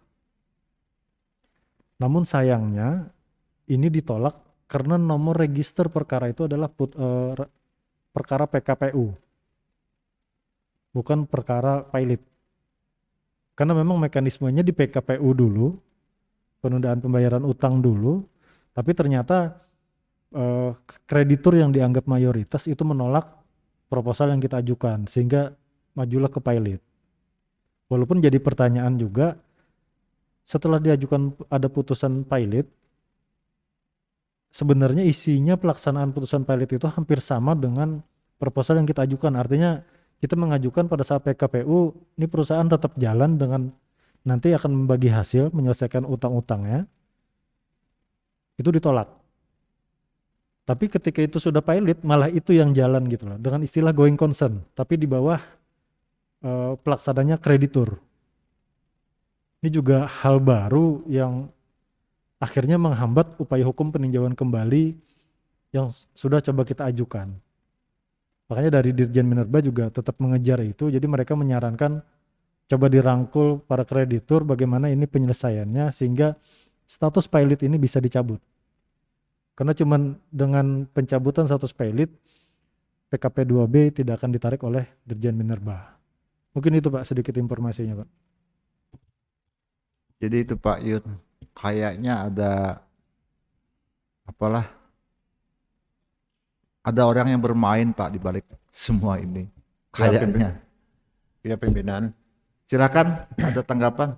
Namun sayangnya ini ditolak karena nomor register perkara itu adalah perkara PKPU, bukan perkara pilot. Karena memang mekanismenya di PKPU dulu, penundaan pembayaran utang dulu, tapi ternyata kreditur yang dianggap mayoritas itu menolak proposal yang kita ajukan, sehingga majulah ke pilot. Walaupun jadi pertanyaan juga, setelah diajukan ada putusan pilot, sebenarnya isinya pelaksanaan putusan pilot itu hampir sama dengan proposal yang kita ajukan. Artinya kita mengajukan pada saat PKPU, ini perusahaan tetap jalan dengan nanti akan membagi hasil, menyelesaikan utang-utangnya, itu ditolak. Tapi ketika itu sudah pilot, malah itu yang jalan gitu loh, dengan istilah going concern, tapi di bawah pelaksananya kreditur. Ini juga hal baru yang akhirnya menghambat upaya hukum peninjauan kembali yang sudah coba kita ajukan. Makanya dari Dirjen Minerba juga tetap mengejar itu, jadi mereka menyarankan coba dirangkul para kreditur bagaimana ini penyelesaiannya sehingga status pilot ini bisa dicabut. Karena cuman dengan pencabutan status pilot, PKP 2B tidak akan ditarik oleh Dirjen Minerba. Mungkin itu, Pak, sedikit informasinya, Pak. Jadi itu Pak Yud, kayaknya ada orang yang bermain Pak di balik semua ini. Kayaknya. Ya pimpinan, Silakan, ada tanggapan?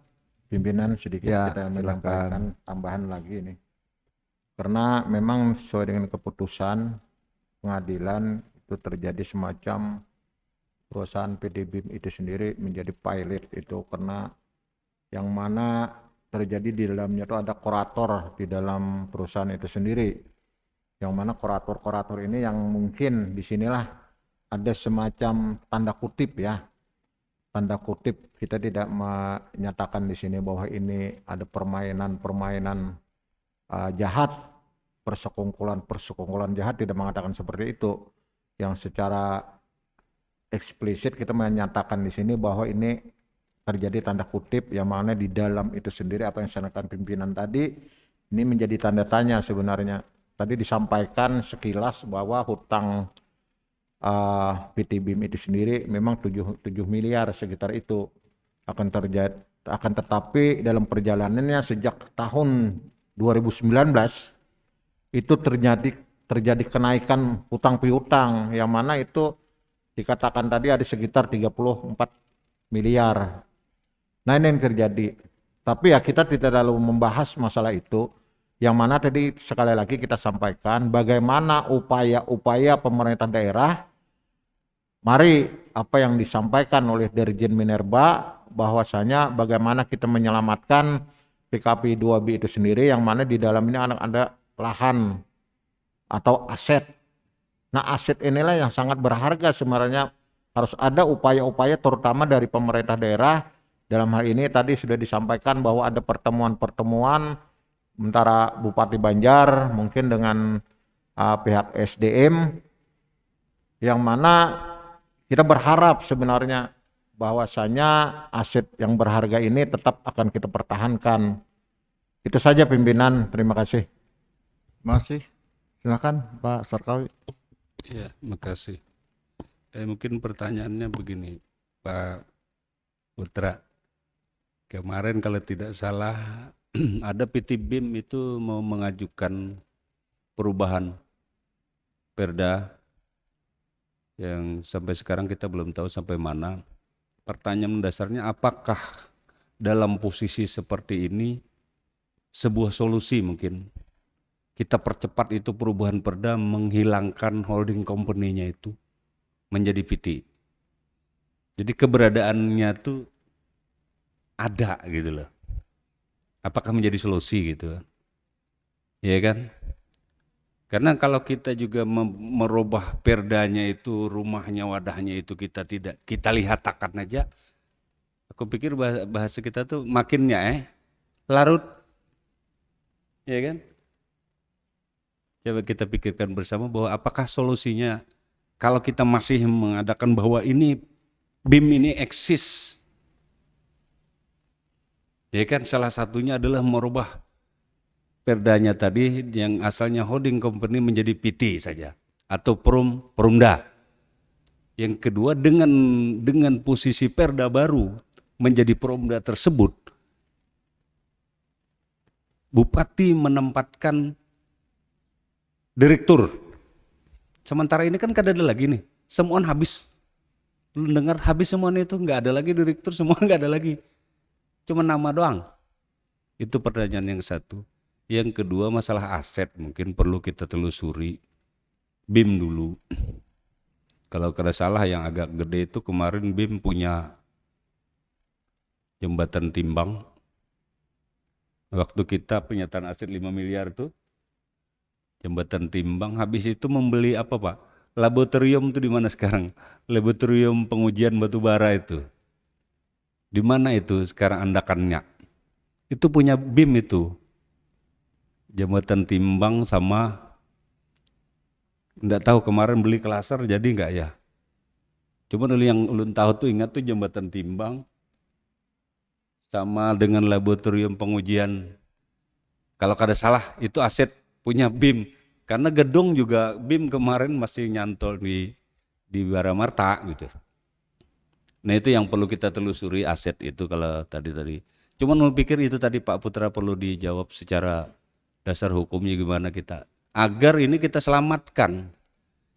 pimpinan sedikit Ya, kita silakan. menyampaikan tambahan lagi ini. Karena memang sesuai dengan keputusan pengadilan itu terjadi semacam perusahaan PD BIM itu sendiri menjadi pilot itu karena yang mana terjadi di dalamnya itu ada kurator di dalam perusahaan itu sendiri. Yang mana kurator-kurator ini yang mungkin disinilah ada semacam tanda kutip ya. Tanda kutip, kita tidak menyatakan di sini bahwa ini ada permainan jahat, persekongkolan jahat, tidak mengatakan seperti itu. Yang secara eksplisit kita menyatakan di sini bahwa ini terjadi tanda kutip yang mana di dalam itu sendiri apa yang disampaikan pimpinan tadi ini menjadi tanda tanya sebenarnya. Tadi disampaikan sekilas bahwa hutang PT BIM itu sendiri memang 7 miliar sekitar itu akan terjadi, akan tetapi dalam perjalanannya sejak tahun 2019 itu terjadi kenaikan hutang piutang yang mana itu dikatakan tadi ada sekitar 34 miliar. Nah ini yang terjadi. Tapi ya kita tidak terlalu membahas masalah itu yang mana tadi sekali lagi kita sampaikan bagaimana upaya-upaya pemerintah daerah. Mari apa yang disampaikan oleh Dirjen Minerba bahwasanya bagaimana kita menyelamatkan PKP 2B itu sendiri yang mana di dalam ini ada lahan atau aset. Nah, aset inilah yang sangat berharga sebenarnya, harus ada upaya-upaya terutama dari pemerintah daerah. Dalam hal ini tadi sudah disampaikan bahwa ada pertemuan-pertemuan antara Bupati Banjar mungkin dengan pihak SDM yang mana kita berharap sebenarnya bahwasanya aset yang berharga ini tetap akan kita pertahankan. Itu saja pimpinan, terima kasih. Masih, silakan Pak Sarkawi. Ya, makasih. Mungkin pertanyaannya begini, Pak Putra. Kemarin kalau tidak salah ada PT BIM itu mau mengajukan perubahan Perda yang sampai sekarang kita belum tahu sampai mana. Pertanyaan dasarnya, apakah dalam posisi seperti ini sebuah solusi mungkin kita percepat itu perubahan Perda menghilangkan holding company-nya itu menjadi PT. Jadi keberadaannya tuh ada gitu loh. Apakah menjadi solusi gitu kan? Ya kan? Karena kalau kita juga merubah perdanya itu, rumahnya, wadahnya itu kita lihat akan aja. Aku pikir bahasa kita tuh makinnya larut. Ya kan? Coba kita pikirkan bersama bahwa apakah solusinya kalau kita masih mengadakan bahwa ini BIM ini eksis. Ya kan, salah satunya adalah merubah perdanya tadi yang asalnya holding company menjadi PT saja atau perumda. Yang kedua, dengan posisi perda baru menjadi perumda tersebut, Bupati menempatkan direktur. Sementara ini kan kada ada lagi nih, semuanya habis. Lu dengar habis semuanya itu, nggak ada lagi direktur, semua nggak ada lagi, cuma nama doang. Itu pertanyaan yang satu. Yang kedua, masalah aset mungkin perlu kita telusuri. BIM dulu. Kalau kada salah yang agak gede itu kemarin BIM punya jembatan timbang. Waktu kita penyataan aset 5 miliar tuh, jembatan timbang, habis itu membeli apa Pak? Laboratorium itu di mana sekarang? Laboratorium pengujian batu bara itu. Di mana itu sekarang andakannya? Itu punya BIM itu. Jembatan timbang sama, enggak tahu kemarin beli klaser jadi enggak ya. Cuma yang ulun tahu tuh ingat tuh jembatan timbang sama dengan laboratorium pengujian. Kalau kada salah itu aset punya BIM. Karena gedung juga BIM kemarin masih nyantol di Baramarta gitu. Nah itu yang perlu kita telusuri aset itu kalau tadi. Cuman mau pikir itu tadi Pak Putra perlu dijawab secara dasar hukumnya gimana kita agar ini kita selamatkan.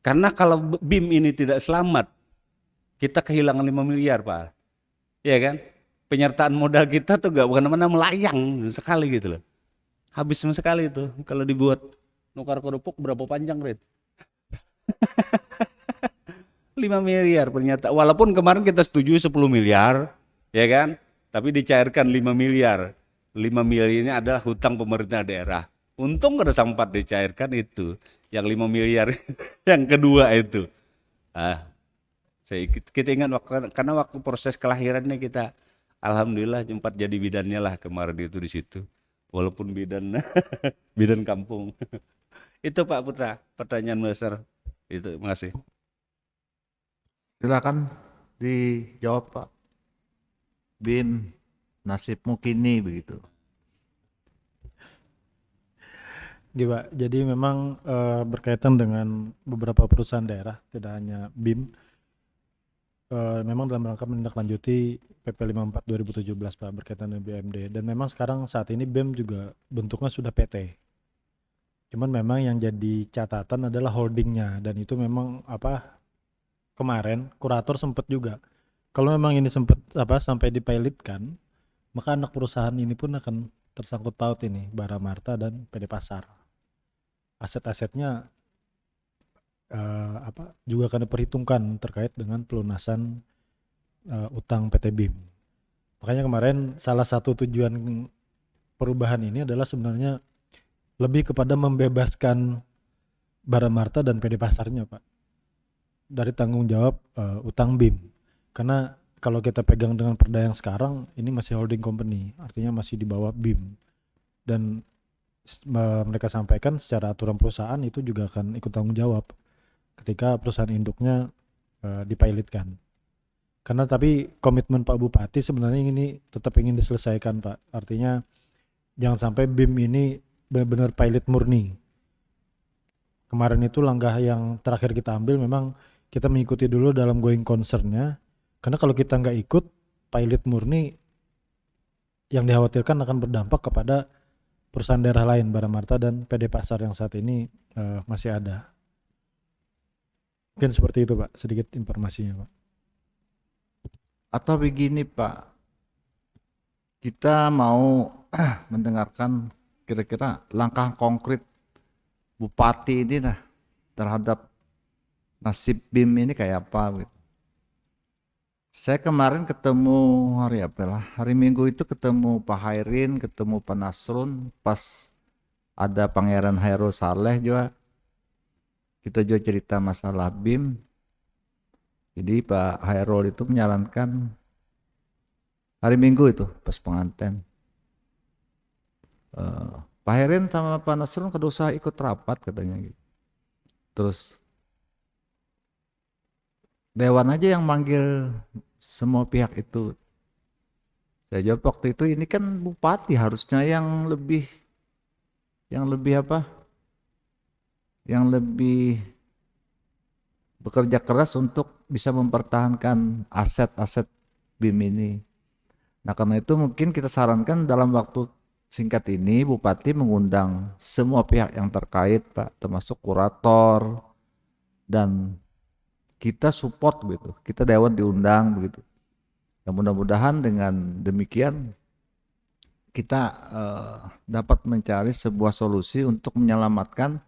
Karena kalau BIM ini tidak selamat, kita kehilangan 5 miliar Pak. Iya kan? Penyertaan modal kita tuh gak bukan-bukan melayang sekali gitu loh. Habis sekali itu kalau dibuat nukar kerupuk berapa panjang Red? 5 miliar ternyata. Walaupun kemarin kita setuju 10 miliar, ya kan? Tapi dicairkan 5 miliar. 5 miliar ini adalah hutang pemerintah daerah. Untung kada sempat dicairkan itu. Yang 5 miliar yang kedua itu. Kita ingat karena waktu proses kelahirannya kita alhamdulillah sempat jadi bidannya lah kemarin itu di situ. Walaupun bidan bidan kampung. Itu Pak Putra, pertanyaan besar. Itu, makasih. Silakan dijawab Pak. BIM nasibmu kini begitu. Jadi memang berkaitan dengan beberapa perusahaan daerah, tidak hanya BIM, memang dalam rangka menindaklanjuti PP 54 2017 Pak berkaitan dengan BUMD. Dan memang sekarang saat ini BIM juga bentuknya sudah PT. Cuman memang yang jadi catatan adalah holdingnya, dan itu memang kemarin kurator sempat juga. Kalau memang ini sempat sampai dipilotkan, maka anak perusahaan ini pun akan tersangkut paut ini, Bara Marta dan PD Pasar. Aset-asetnya juga akan diperhitungkan terkait dengan pelunasan utang PT BIM. Makanya kemarin salah satu tujuan perubahan ini adalah sebenarnya lebih kepada membebaskan Bara Marta dan PD Pasarnya, Pak, dari tanggung jawab utang BIM. Karena kalau kita pegang dengan perda yang sekarang, ini masih holding company, artinya masih di bawah BIM. Dan mereka sampaikan secara aturan perusahaan itu juga akan ikut tanggung jawab ketika perusahaan induknya dipilotkan. Karena tapi komitmen Pak Bupati sebenarnya ini tetap ingin diselesaikan, Pak. Artinya jangan sampai BIM ini benar-benar pilot murni. Kemarin itu langkah yang terakhir kita ambil memang kita mengikuti dulu dalam going concern-nya. Karena kalau kita nggak ikut pilot murni, yang dikhawatirkan akan berdampak kepada perusahaan daerah lain, Bara Marta dan PD Pasar yang saat ini masih ada. Mungkin seperti itu, Pak, sedikit informasinya, Pak. Atau begini Pak, kita mau mendengarkan kira-kira langkah konkret Bupati ini nah terhadap nasib BIM ini kayak apa gitu. Saya kemarin ketemu hari Minggu itu ketemu Pak Hairin, ketemu Pak Nasrun, pas ada Pangeran Hairul Saleh juga. Kita juga cerita masalah BIM. Jadi Pak Hairul itu menyarankan hari Minggu itu pas pengantin. Pak Hairin sama Pak Nasrun kada usah ikut rapat katanya gitu. Terus Dewan aja yang manggil semua pihak itu. Saya jawab waktu itu ini kan Bupati harusnya yang lebih apa? Yang lebih bekerja keras untuk bisa mempertahankan aset-aset BIM ini. Nah karena itu mungkin kita sarankan dalam waktu singkat ini Bupati mengundang semua pihak yang terkait Pak, termasuk kurator dan kita support begitu, kita Dewan diundang begitu. Dan mudah-mudahan dengan demikian kita dapat mencari sebuah solusi untuk menyelamatkan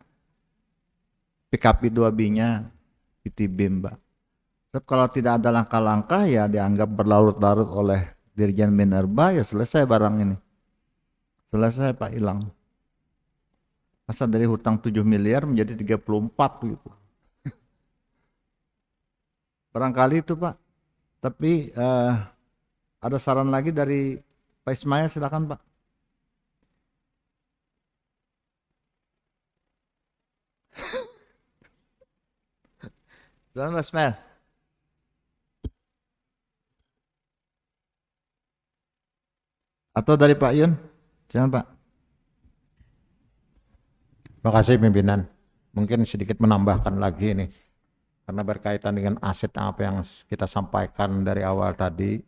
PKP 2B-nya PT BIM, Pak. Sebab kalau tidak ada langkah-langkah ya dianggap berlarut-larut oleh Dirjen Minerba ya selesai barang ini. Selesai Pak, hilang. Masa dari hutang 7 miliar menjadi 34 gitu. Barangkali itu Pak. Tapi ada saran lagi dari Pak Ismail, silakan Pak. Silakan Pak Ismail. Atau dari Pak Yun, silakan Pak. Terima kasih pimpinan. Mungkin sedikit menambahkan lagi nih. Karena berkaitan dengan aset apa yang kita sampaikan dari awal tadi.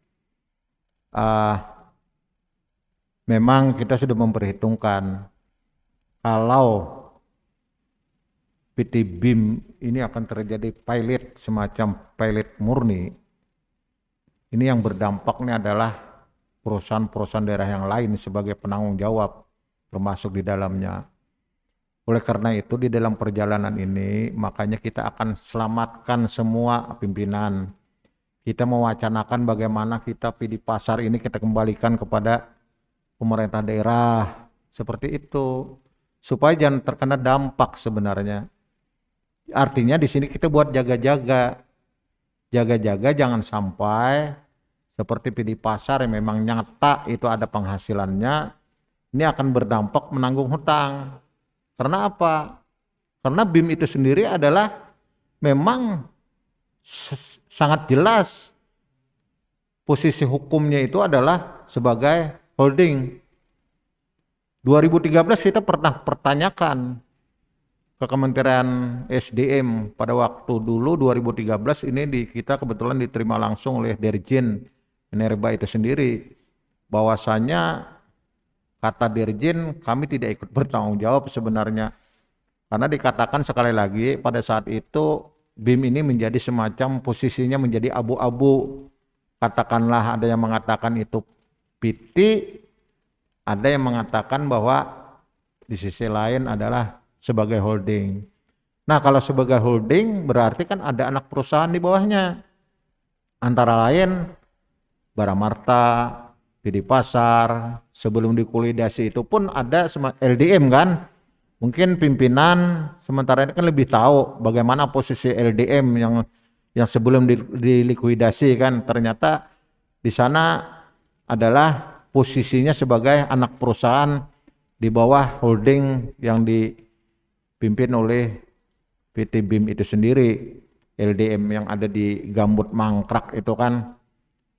Memang kita sudah memperhitungkan kalau PT BIM ini akan terjadi pilot, semacam pilot murni. Ini yang berdampaknya adalah perusahaan-perusahaan daerah yang lain sebagai penanggung jawab, termasuk di dalamnya. Oleh karena itu di dalam perjalanan ini makanya kita akan selamatkan semua pimpinan. Kita mewacanakan bagaimana kita PD Pasar ini kita kembalikan kepada pemerintah daerah. Seperti itu. Supaya jangan terkena dampak sebenarnya. Artinya di sini kita buat jaga-jaga. Jaga-jaga jangan sampai seperti PD Pasar yang memang nyata itu ada penghasilannya. Ini akan berdampak menanggung hutang. Karena apa? Karena BIM itu sendiri adalah memang sangat jelas posisi hukumnya itu adalah sebagai holding. 2013 kita pernah pertanyakan ke Kementerian SDM pada waktu dulu 2013 ini kita kebetulan diterima langsung oleh Dirjen Minerba itu sendiri bahwasanya kata Dirjen kami tidak ikut bertanggung jawab sebenarnya karena dikatakan sekali lagi pada saat itu BIM ini menjadi semacam posisinya menjadi abu-abu, katakanlah ada yang mengatakan itu PT, ada yang mengatakan bahwa di sisi lain adalah sebagai holding. Nah, kalau sebagai holding berarti kan ada anak perusahaan di bawahnya. Antara lain Baramarta, PD Pasar, sebelum dikulidasi itu pun ada LDM kan. Mungkin pimpinan sementara ini kan lebih tahu bagaimana posisi LDM yang sebelum dilikuidasi kan. Ternyata di sana adalah posisinya sebagai anak perusahaan di bawah holding yang dipimpin oleh PT BIM itu sendiri. LDM yang ada di Gambut Mangkrak itu kan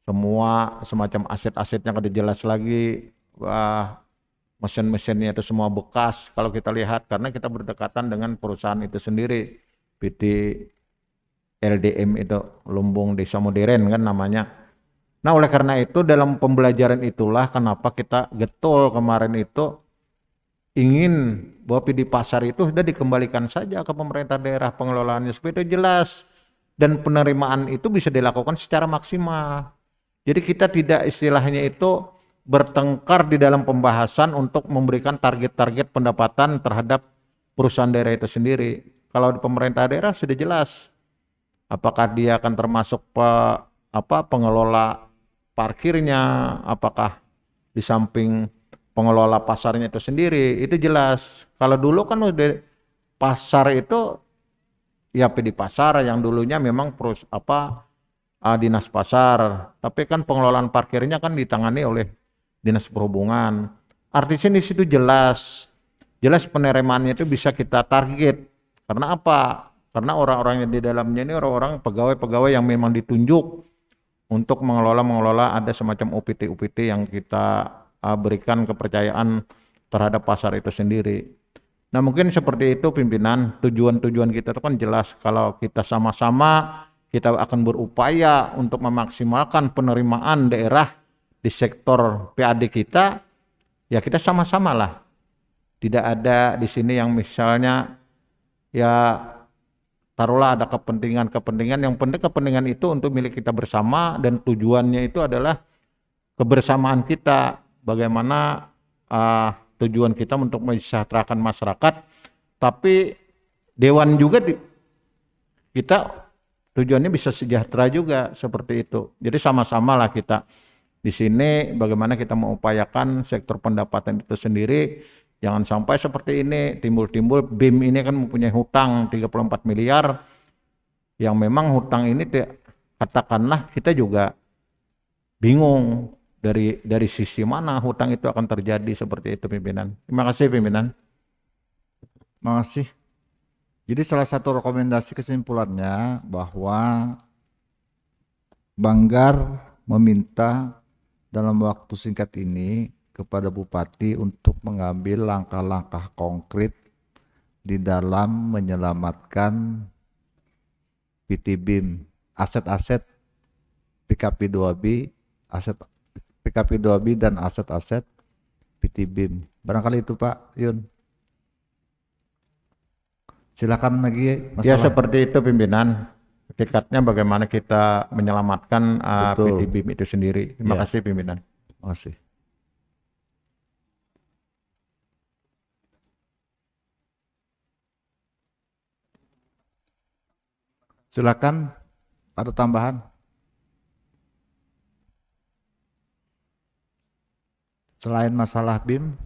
semua semacam aset-asetnya kada jelas lagi. Wah, mesin-mesinnya itu semua bekas kalau kita lihat karena kita berdekatan dengan perusahaan itu sendiri. PT LDM itu Lumbung Desa Modern kan namanya. Nah, oleh karena itu dalam pembelajaran itulah kenapa kita getol kemarin itu ingin bahwa PD Pasar itu sudah dikembalikan saja ke pemerintah daerah pengelolaannya supaya itu jelas dan penerimaan itu bisa dilakukan secara maksimal. Jadi kita tidak istilahnya itu bertengkar di dalam pembahasan untuk memberikan target-target pendapatan terhadap perusahaan daerah itu sendiri. Kalau di pemerintah daerah sudah jelas apakah dia akan termasuk pengelola parkirnya, apakah di samping pengelola pasarnya itu sendiri, itu jelas. Kalau dulu kan udah pasar itu ya PD Pasar yang dulunya memang dinas pasar, tapi kan pengelolaan parkirnya kan ditangani oleh dinas perhubungan. Artinya di situ jelas penerimaannya itu bisa kita target. Karena apa? Karena orang-orangnya di dalamnya ini orang-orang pegawai-pegawai yang memang ditunjuk untuk mengelola ada semacam OPT yang kita berikan kepercayaan terhadap pasar itu sendiri. Nah, mungkin seperti itu pimpinan, tujuan-tujuan kita itu kan jelas kalau kita sama-sama kita akan berupaya untuk memaksimalkan penerimaan daerah di sektor PAD kita, ya kita sama-sama lah. Tidak ada di sini yang misalnya ya taruhlah ada kepentingan-kepentingan, yang penting kepentingan itu untuk milik kita bersama dan tujuannya itu adalah kebersamaan kita, bagaimana tujuan kita untuk mensejahterakan masyarakat, tapi dewan juga kita tujuannya bisa sejahtera juga seperti itu. Jadi sama-sama lah kita di sini bagaimana kita mengupayakan sektor pendapatan itu sendiri. Jangan sampai seperti ini timbul-timbul BIM ini kan mempunyai hutang 34 miliar yang memang hutang ini katakanlah kita juga bingung dari sisi mana hutang itu akan terjadi seperti itu pimpinan. Terima kasih pimpinan. Terima kasih. Jadi salah satu rekomendasi kesimpulannya bahwa Banggar meminta dalam waktu singkat ini kepada Bupati untuk mengambil langkah-langkah konkret di dalam menyelamatkan PT BIM, aset-aset PKP 2B, aset PKP 2B dan aset-aset PT BIM. Barangkali itu Pak Yun. Silakan lagi masalah. Ya seperti itu pimpinan. Hakikatnya bagaimana kita menyelamatkan PT BIM itu sendiri. Terima kasih pimpinan. Terima kasih. Silakan, ada tambahan? Selain masalah BIM,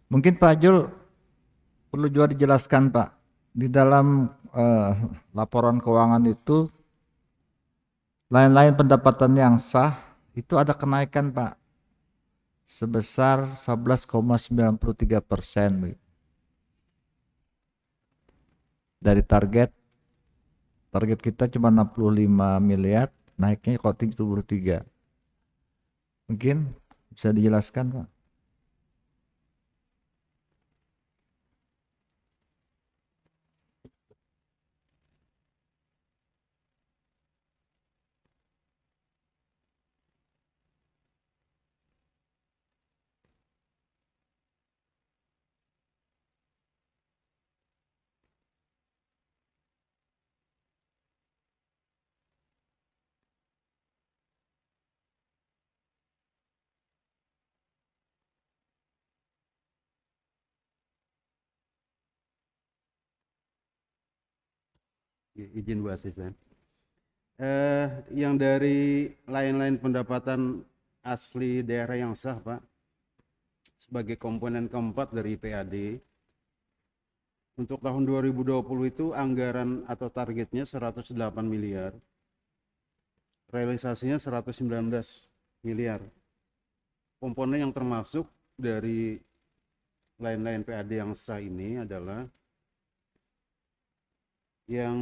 mungkin Pak Jul perlu juga dijelaskan Pak, di dalam laporan keuangan itu lain-lain pendapatan yang sah itu ada kenaikan Pak sebesar 11,93% dari target kita cuma 65 miliar, naiknya kok 73. Mungkin bisa dijelaskan Pak. izin Bu Asisten. Yang dari lain-lain pendapatan asli daerah yang sah Pak, sebagai komponen keempat dari PAD, untuk tahun 2020 itu anggaran atau targetnya 108 miliar, realisasinya 119 miliar. Komponen yang termasuk dari lain-lain PAD yang sah ini adalah yang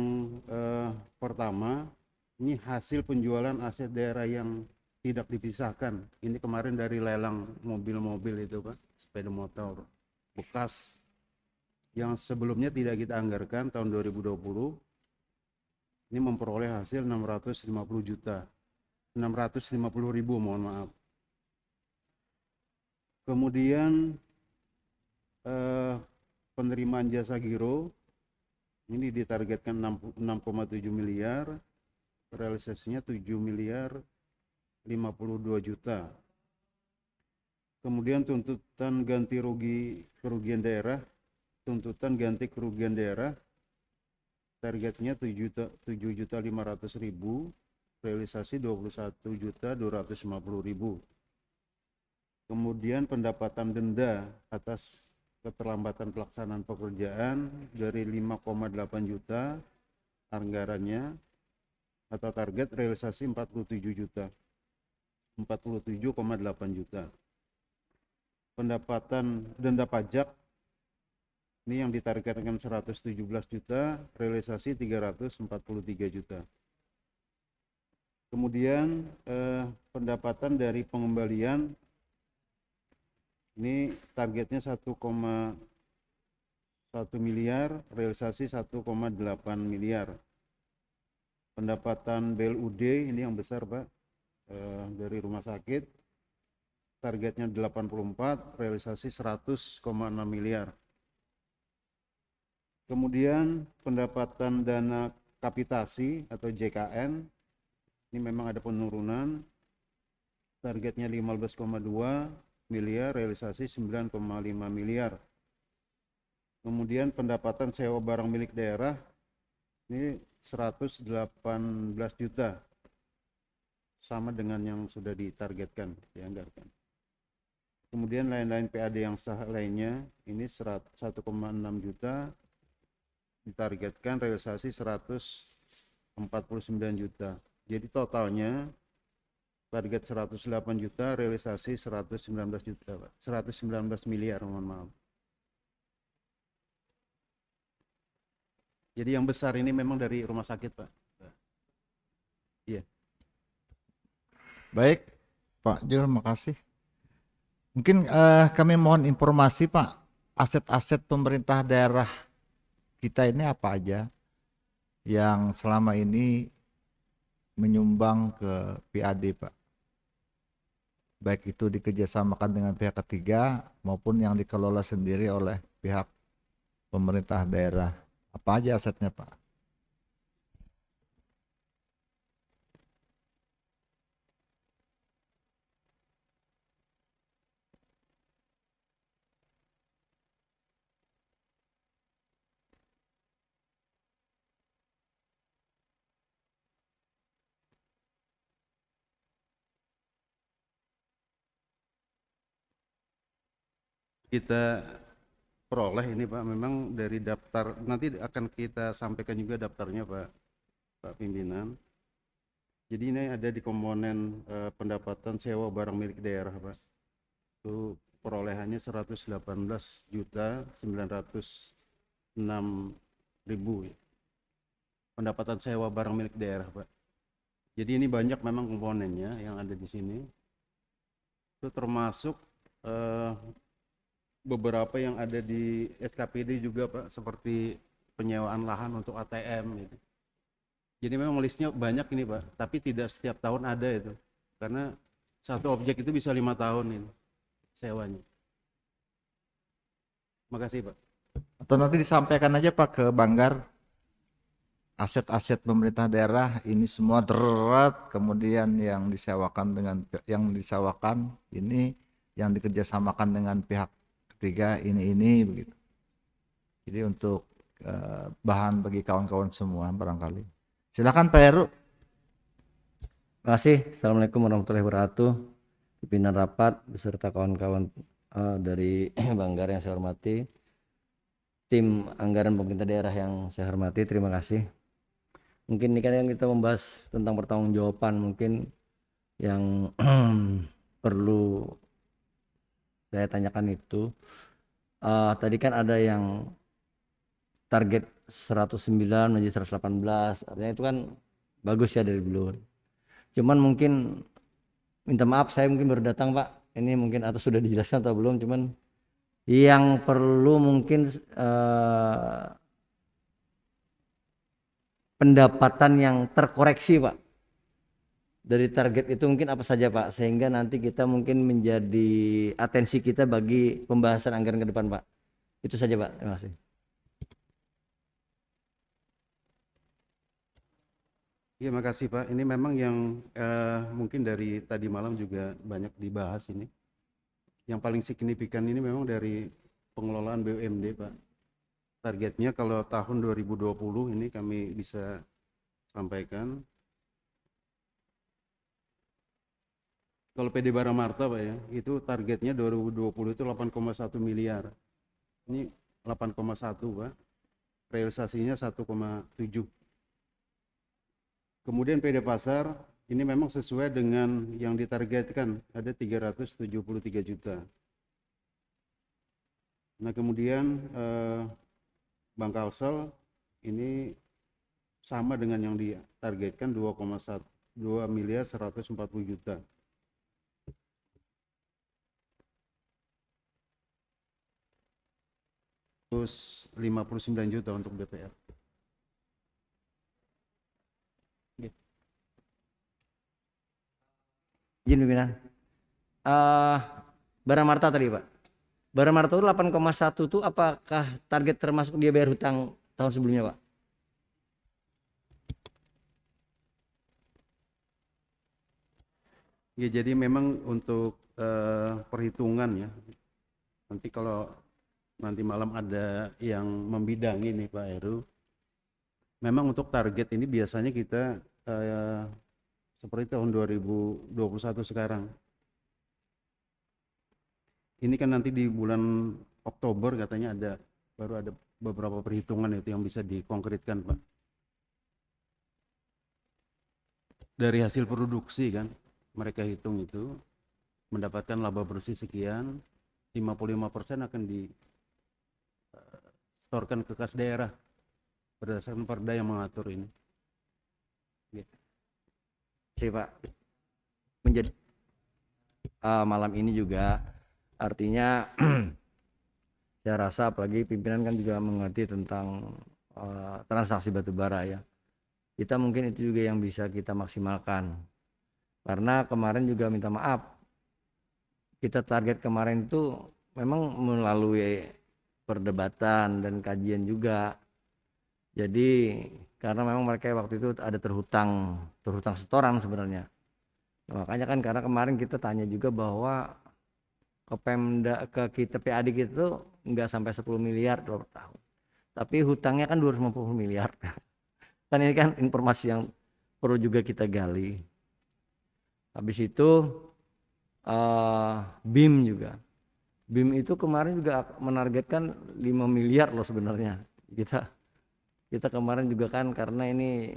pertama, ini hasil penjualan aset daerah yang tidak dipisahkan. Ini kemarin dari lelang mobil-mobil itu Pak, sepeda motor bekas yang sebelumnya tidak kita anggarkan tahun 2020. Ini memperoleh hasil 650 juta. 650 ribu, mohon maaf. Kemudian penerimaan jasa giro ini ditargetkan 6,7 miliar, realisasinya 7 miliar 52 juta. Kemudian tuntutan ganti rugi kerugian daerah, targetnya 7.500.000, realisasi 21.250.000. Kemudian pendapatan denda atas keterlambatan pelaksanaan pekerjaan dari 5,8 juta anggarannya, atau target realisasi 47 juta, 47,8 juta. Pendapatan denda pajak ini yang ditargetkan 117 juta, realisasi 343 juta. Kemudian pendapatan dari pengembalian ini targetnya 1,1 miliar, realisasi 1,8 miliar. Pendapatan BLUD ini yang besar Pak, dari rumah sakit, targetnya 84, realisasi 100,6 miliar. Kemudian pendapatan dana kapitasi atau JKN, ini memang ada penurunan, targetnya 15,2 miliar, realisasi 9,5 miliar. Kemudian pendapatan sewa barang milik daerah ini 118 juta, sama dengan yang sudah ditargetkan, dianggarkan. Kemudian lain-lain PAD yang sah lainnya ini 1,6 juta, ditargetkan realisasi 149 juta. Jadi totalnya target 108 juta, realisasi 119 juta, Pak. 119 miliar, mohon maaf. Jadi yang besar ini memang dari rumah sakit, Pak. Iya. Baik, Pak Jur, makasih. Mungkin kami mohon informasi Pak, aset-aset pemerintah daerah kita ini apa aja yang selama ini menyumbang ke PAD Pak? Baik itu dikerjasamakan dengan pihak ketiga maupun yang dikelola sendiri oleh pihak pemerintah daerah. Apa aja asetnya Pak? Kita peroleh ini Pak, memang dari daftar, nanti akan kita sampaikan juga daftarnya Pak Pimpinan. Jadi ini ada di komponen pendapatan sewa barang milik daerah Pak. Itu perolehannya 118.906.000 pendapatan sewa barang milik daerah Pak. Jadi ini banyak memang komponennya yang ada di sini. Itu termasuk beberapa yang ada di SKPD juga Pak, seperti penyewaan lahan untuk ATM gitu. Jadi memang listnya banyak ini Pak, tapi tidak setiap tahun ada itu, karena satu objek itu bisa 5 tahun ini sewanya. Makasih Pak. Atau nanti disampaikan aja Pak ke Banggar, aset-aset pemerintah daerah ini semua terat, kemudian yang disewakan ini yang dikerjasamakan dengan pihak ketiga ini begitu. Jadi untuk bahan bagi kawan-kawan semua barangkali. Silakan Pak Heru. Terima kasih. Assalamualaikum warahmatullahi wabarakatuh. Pimpinan rapat beserta kawan-kawan dari Banggar yang saya hormati, tim anggaran pemerintah daerah yang saya hormati, terima kasih. Mungkin ini kan yang kita membahas tentang pertanggungjawaban, mungkin yang perlu saya tanyakan itu tadi kan ada yang target 109 menjadi 118, artinya itu kan bagus ya dari dulu. Cuman mungkin minta maaf saya mungkin baru datang Pak, ini mungkin atau sudah dijelaskan atau belum, cuman yang perlu mungkin pendapatan yang terkoreksi Pak dari target itu mungkin apa saja Pak, sehingga nanti kita mungkin menjadi atensi kita bagi pembahasan anggaran ke depan Pak. Itu saja Pak, terima kasih. Iya, makasih Pak. Ini memang yang mungkin dari tadi malam juga banyak dibahas ini. Yang paling signifikan ini memang dari pengelolaan BUMD Pak. Targetnya kalau tahun 2020 ini kami bisa sampaikan. Kalau PD Bara Marta Pak ya, itu targetnya 2020 itu 8,1 miliar. Ini 8,1 Pak. Realisasinya 1,7. Kemudian PD Pasar ini memang sesuai dengan yang ditargetkan, ada 373 juta. Nah kemudian Bank Kalsel ini sama dengan yang ditargetkan 2,1 miliar 140 juta. Terus 59 juta untuk BPR. Izin pimpinan. Bara Marta tadi Pak. Bara Marta itu 8,1 itu apakah target termasuk dia bayar hutang tahun sebelumnya Pak? Ya jadi memang untuk perhitungan ya. Nanti kalau nanti malam ada yang membidangi nih Pak Heru. Memang untuk target ini biasanya kita seperti tahun 2021 sekarang. Ini kan nanti di bulan Oktober katanya baru ada beberapa perhitungan itu yang bisa dikonkretkan Pak. Dari hasil produksi kan, mereka hitung itu mendapatkan laba bersih sekian, 55% akan disetorkan ke kas daerah berdasarkan perda yang mengatur ini. Gitu. Sih Pak, menjadi malam ini juga artinya saya rasa apalagi pimpinan kan juga mengerti tentang transaksi batubara ya. Kita mungkin itu juga yang bisa kita maksimalkan, karena kemarin juga minta maaf, kita target kemarin itu memang melalui perdebatan dan kajian juga. Jadi karena memang mereka waktu itu ada terhutang setoran sebenarnya. Nah, makanya kan karena kemarin kita tanya juga bahwa ke Pemda, ke kita PAD gitu nggak sampai 10 miliar per tahun. Tapi hutangnya kan 250 miliar. Kan ini kan informasi yang perlu juga kita gali. Habis itu BIM juga. BIM itu kemarin juga menargetkan 5 miliar loh sebenarnya. Kita kemarin juga kan karena ini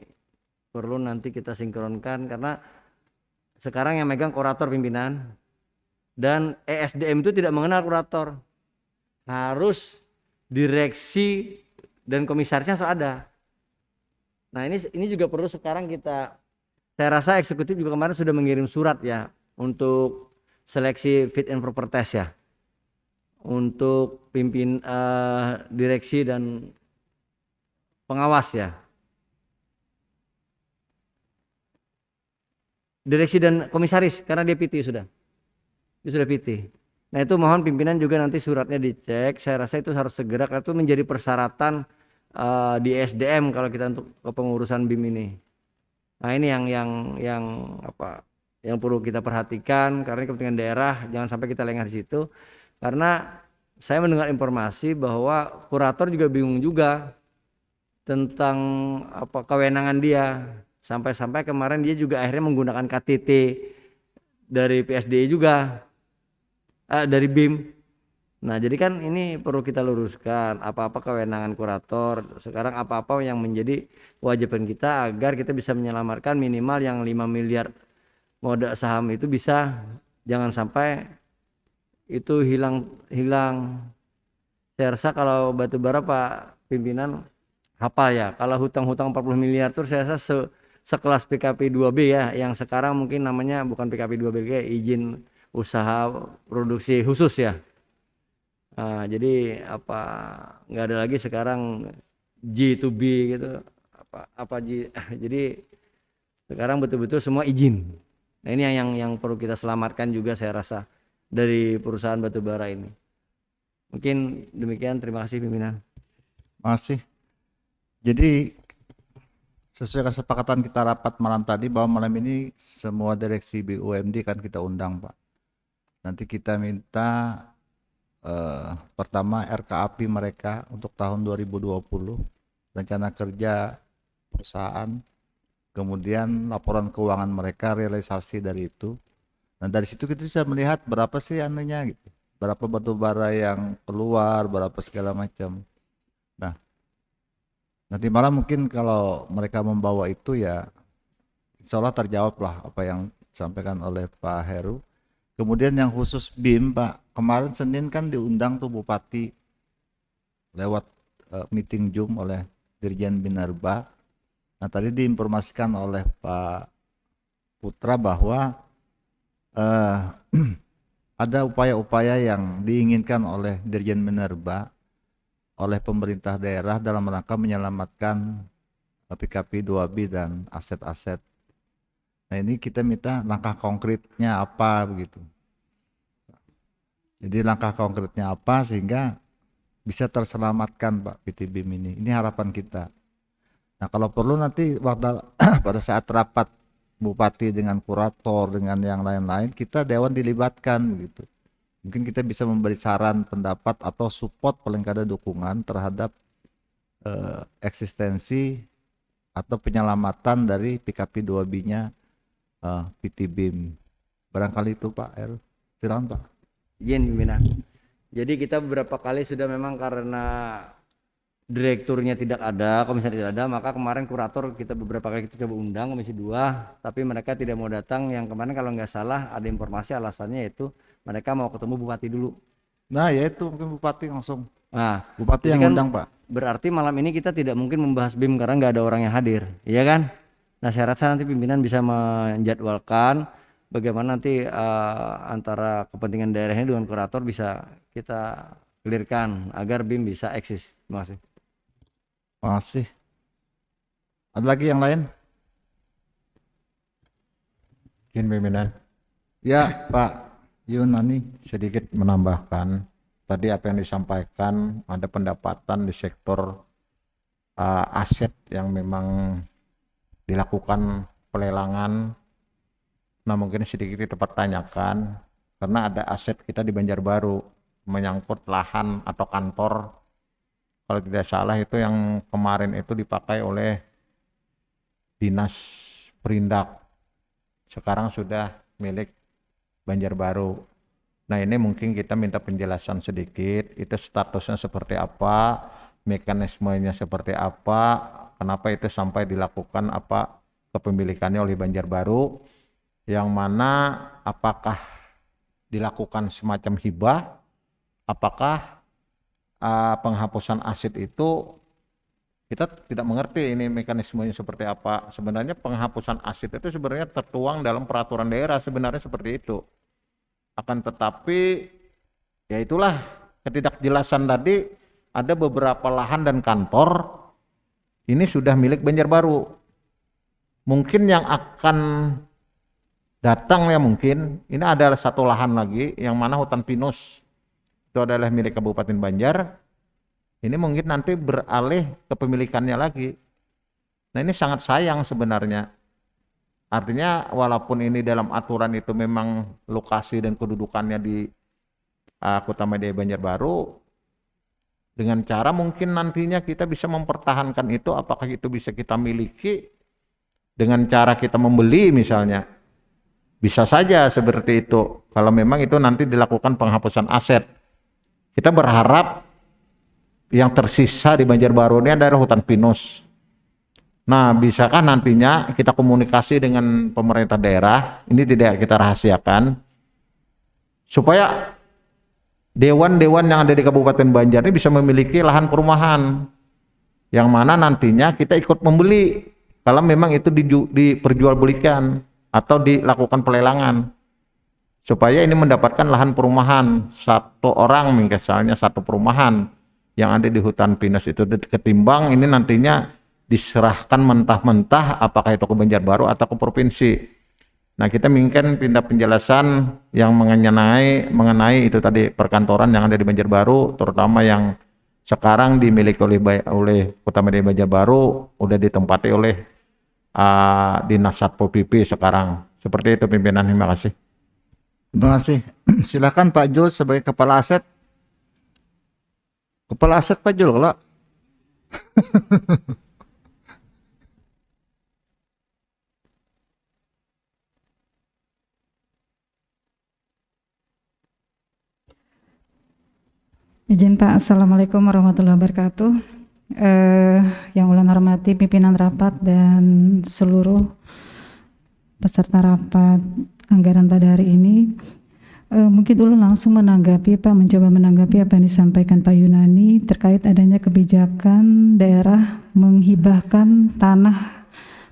perlu nanti kita sinkronkan karena sekarang yang megang kurator pimpinan dan ESDM itu tidak mengenal kurator, harus direksi dan komisarisnya harus ada. Nah ini juga perlu sekarang saya rasa eksekutif juga kemarin sudah mengirim surat ya untuk seleksi fit and proper test ya untuk pimpin direksi dan pengawas ya. Direksi dan komisaris karena dia PT sudah. Dia sudah PT. Nah itu mohon pimpinan juga nanti suratnya dicek. Saya rasa itu harus segera karena itu menjadi persyaratan di SDM kalau kita untuk kepengurusan BIM ini. Nah ini yang perlu kita perhatikan karena kepentingan daerah, jangan sampai kita lengah di situ. Karena saya mendengar informasi bahwa kurator juga bingung juga. tentang apa kewenangan dia. Sampai-sampai kemarin dia juga akhirnya menggunakan KTT dari PSD juga, dari BIM. Nah, jadi kan ini perlu kita luruskan apa-apa kewenangan kurator. Sekarang apa-apa yang menjadi kewajiban kita agar kita bisa menyelamatkan minimal yang 5 miliar modal saham itu bisa, jangan sampai itu hilang. Saya rasa kalau batubara Pak pimpinan hafal ya, kalau hutang-hutang 40 miliar itu saya rasa sekelas PKP 2B ya, yang sekarang mungkin namanya bukan PKP 2B, kayak izin usaha produksi khusus ya. Nah, jadi apa nggak ada lagi sekarang G2B gitu, apa G. Jadi sekarang betul-betul semua izin. Nah, ini yang perlu kita selamatkan juga saya rasa dari perusahaan batubara ini. Mungkin demikian, terima kasih pimpinan. Masih. Jadi sesuai kesepakatan kita rapat malam tadi bahwa malam ini semua direksi BUMD kan kita undang, Pak. Nanti kita minta pertama RKAP mereka untuk tahun 2020, rencana kerja perusahaan, kemudian laporan keuangan mereka, realisasi dari itu. Nah, dari situ kita bisa melihat berapa sih anunya gitu, berapa batu bara yang keluar, berapa segala macam. Nah, nanti malam mungkin kalau mereka membawa itu ya insya Allah terjawab lah apa yang disampaikan oleh Pak Heru. Kemudian yang khusus BIM, Pak, kemarin Senin kan diundang tuh Bupati lewat meeting Zoom oleh Dirjen Minerba. Nah, tadi diinformasikan oleh Pak Putra bahwa ada upaya-upaya yang diinginkan oleh Dirjen Minerba oleh pemerintah daerah dalam rangka menyelamatkan PKP 2B dan aset-aset. Nah, ini kita minta langkah konkretnya apa begitu. Jadi langkah konkretnya apa sehingga bisa terselamatkan Pak PT BIM ini. Ini harapan kita. Nah, kalau perlu nanti waktu pada saat rapat Bupati dengan kurator dengan yang lain-lain, kita dewan dilibatkan gitu. Mungkin kita bisa memberi saran, pendapat atau support paling kada dukungan terhadap eksistensi atau penyelamatan dari PKP 2B-nya PT BIM. Barangkali itu Pak Heru. Silakan Pak. Izin pimpinan. Jadi kita beberapa kali sudah memang karena direkturnya tidak ada, komisaris tidak ada, maka kemarin kurator kita beberapa kali kita coba undang komisi 2, tapi mereka tidak mau datang. Yang kemarin kalau nggak salah ada informasi alasannya yaitu mereka mau ketemu bupati dulu. Nah, ya itu mungkin Bupati langsung. Nah, Bupati jadi yang kan undang Pak. berarti malam ini kita tidak mungkin membahas BIM karena nggak ada orang yang hadir, iya kan? Nah, saya rasa nanti pimpinan bisa menjadwalkan bagaimana nanti antara kepentingan daerahnya dengan kurator bisa kita clearkan agar BIM bisa eksis. Terima kasih. Masih. Ada lagi yang lain? Izin pimpinan Ya, Pak Yunani. sedikit menambahkan tadi apa yang disampaikan, ada pendapatan di sektor aset yang memang dilakukan pelelangan. Nah, mungkin sedikit kita pertanyakan karena ada aset kita di Banjarbaru menyangkut lahan atau kantor, kalau tidak salah itu yang kemarin itu dipakai oleh Dinas Perindak, sekarang sudah milik Banjarbaru. Nah, ini mungkin kita minta penjelasan sedikit, itu statusnya seperti apa, mekanismenya seperti apa, kenapa itu sampai dilakukan apa kepemilikannya oleh Banjarbaru, yang mana apakah dilakukan semacam hibah, apakah penghapusan aset itu kita tidak mengerti ini mekanismenya seperti apa. Sebenarnya penghapusan aset itu sebenarnya tertuang dalam peraturan daerah sebenarnya seperti itu. Akan tetapi ya itulah ketidakjelasan tadi, ada beberapa lahan dan kantor ini sudah milik Banjarbaru. Mungkin yang akan datang ya mungkin ini adalah satu lahan lagi yang mana hutan pinus itu adalah milik Kabupaten Banjar. Ini mungkin nanti beralih kepemilikannya lagi. Nah, ini sangat sayang sebenarnya. Artinya walaupun ini dalam aturan itu memang lokasi dan kedudukannya di Kota Medan Banjarbaru, Dengan cara mungkin nantinya kita bisa mempertahankan itu, apakah itu bisa kita miliki dengan cara kita membeli misalnya. Bisa saja seperti itu. Kalau memang itu nanti dilakukan penghapusan aset. Kita berharap yang tersisa di Banjarbaru ini adalah hutan pinus. Nah, bisakah nantinya kita komunikasi dengan pemerintah daerah, ini tidak kita rahasiakan, supaya dewan-dewan yang ada di Kabupaten Banjar ini bisa memiliki lahan perumahan, yang mana nantinya kita ikut membeli, kalau memang itu diperjualbelikan atau dilakukan pelelangan, supaya ini mendapatkan lahan perumahan, satu orang misalnya satu perumahan yang ada di hutan pinus itu, ketimbang ini nantinya diserahkan mentah-mentah apakah itu ke Banjarbaru atau ke provinsi. Nah, kita inginkan pindah penjelasan yang mengenai itu tadi perkantoran yang ada di Banjarbaru, terutama yang sekarang dimiliki oleh Kota Medan Banjarbaru, udah ditempati oleh Dinas Satpol PP sekarang. Seperti itu pimpinan, terima kasih. Terima kasih. Silakan Pak Jul sebagai kepala aset. Kepala aset Pak Jul kalau. Izin Pak, Assalamualaikum warahmatullahi wabarakatuh. Yang ulang hormati pimpinan rapat dan seluruh peserta rapat anggaran pada hari ini. Mungkin dulu langsung menanggapi Pak, mencoba menanggapi apa yang disampaikan Pak Yunani terkait adanya kebijakan daerah menghibahkan tanah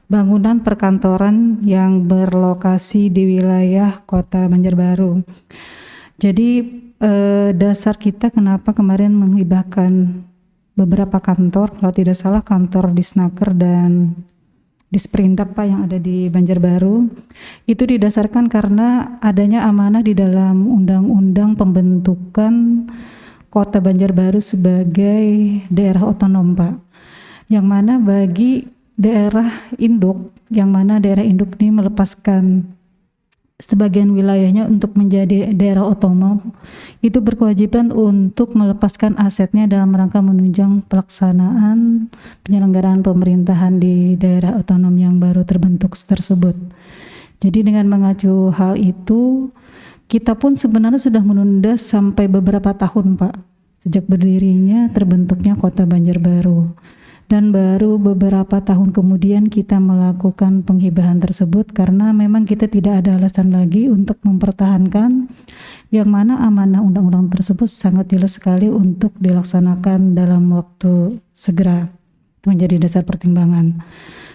bangunan perkantoran yang berlokasi di wilayah Kota Banjarbaru. Jadi dasar kita kenapa kemarin menghibahkan beberapa kantor, kalau tidak salah kantor Disnaker dan Disperindak Pak yang ada di Banjarbaru, itu didasarkan karena adanya amanah di dalam undang-undang pembentukan Kota Banjarbaru sebagai daerah otonom Pak, yang mana bagi daerah induk, yang mana daerah induk ini melepaskan sebagian wilayahnya untuk menjadi daerah otonom, itu berkewajiban untuk melepaskan asetnya dalam rangka menunjang pelaksanaan penyelenggaraan pemerintahan di daerah otonom yang baru terbentuk tersebut. Jadi dengan mengacu hal itu, kita pun sebenarnya sudah menunda sampai beberapa tahun Pak, sejak berdirinya terbentuknya Kota Banjarbaru. Dan baru beberapa tahun kemudian kita melakukan penghibahan tersebut karena memang kita tidak ada alasan lagi untuk mempertahankan yang mana amanah undang-undang tersebut sangat jelas sekali untuk dilaksanakan dalam waktu segera. Itu menjadi dasar pertimbangan.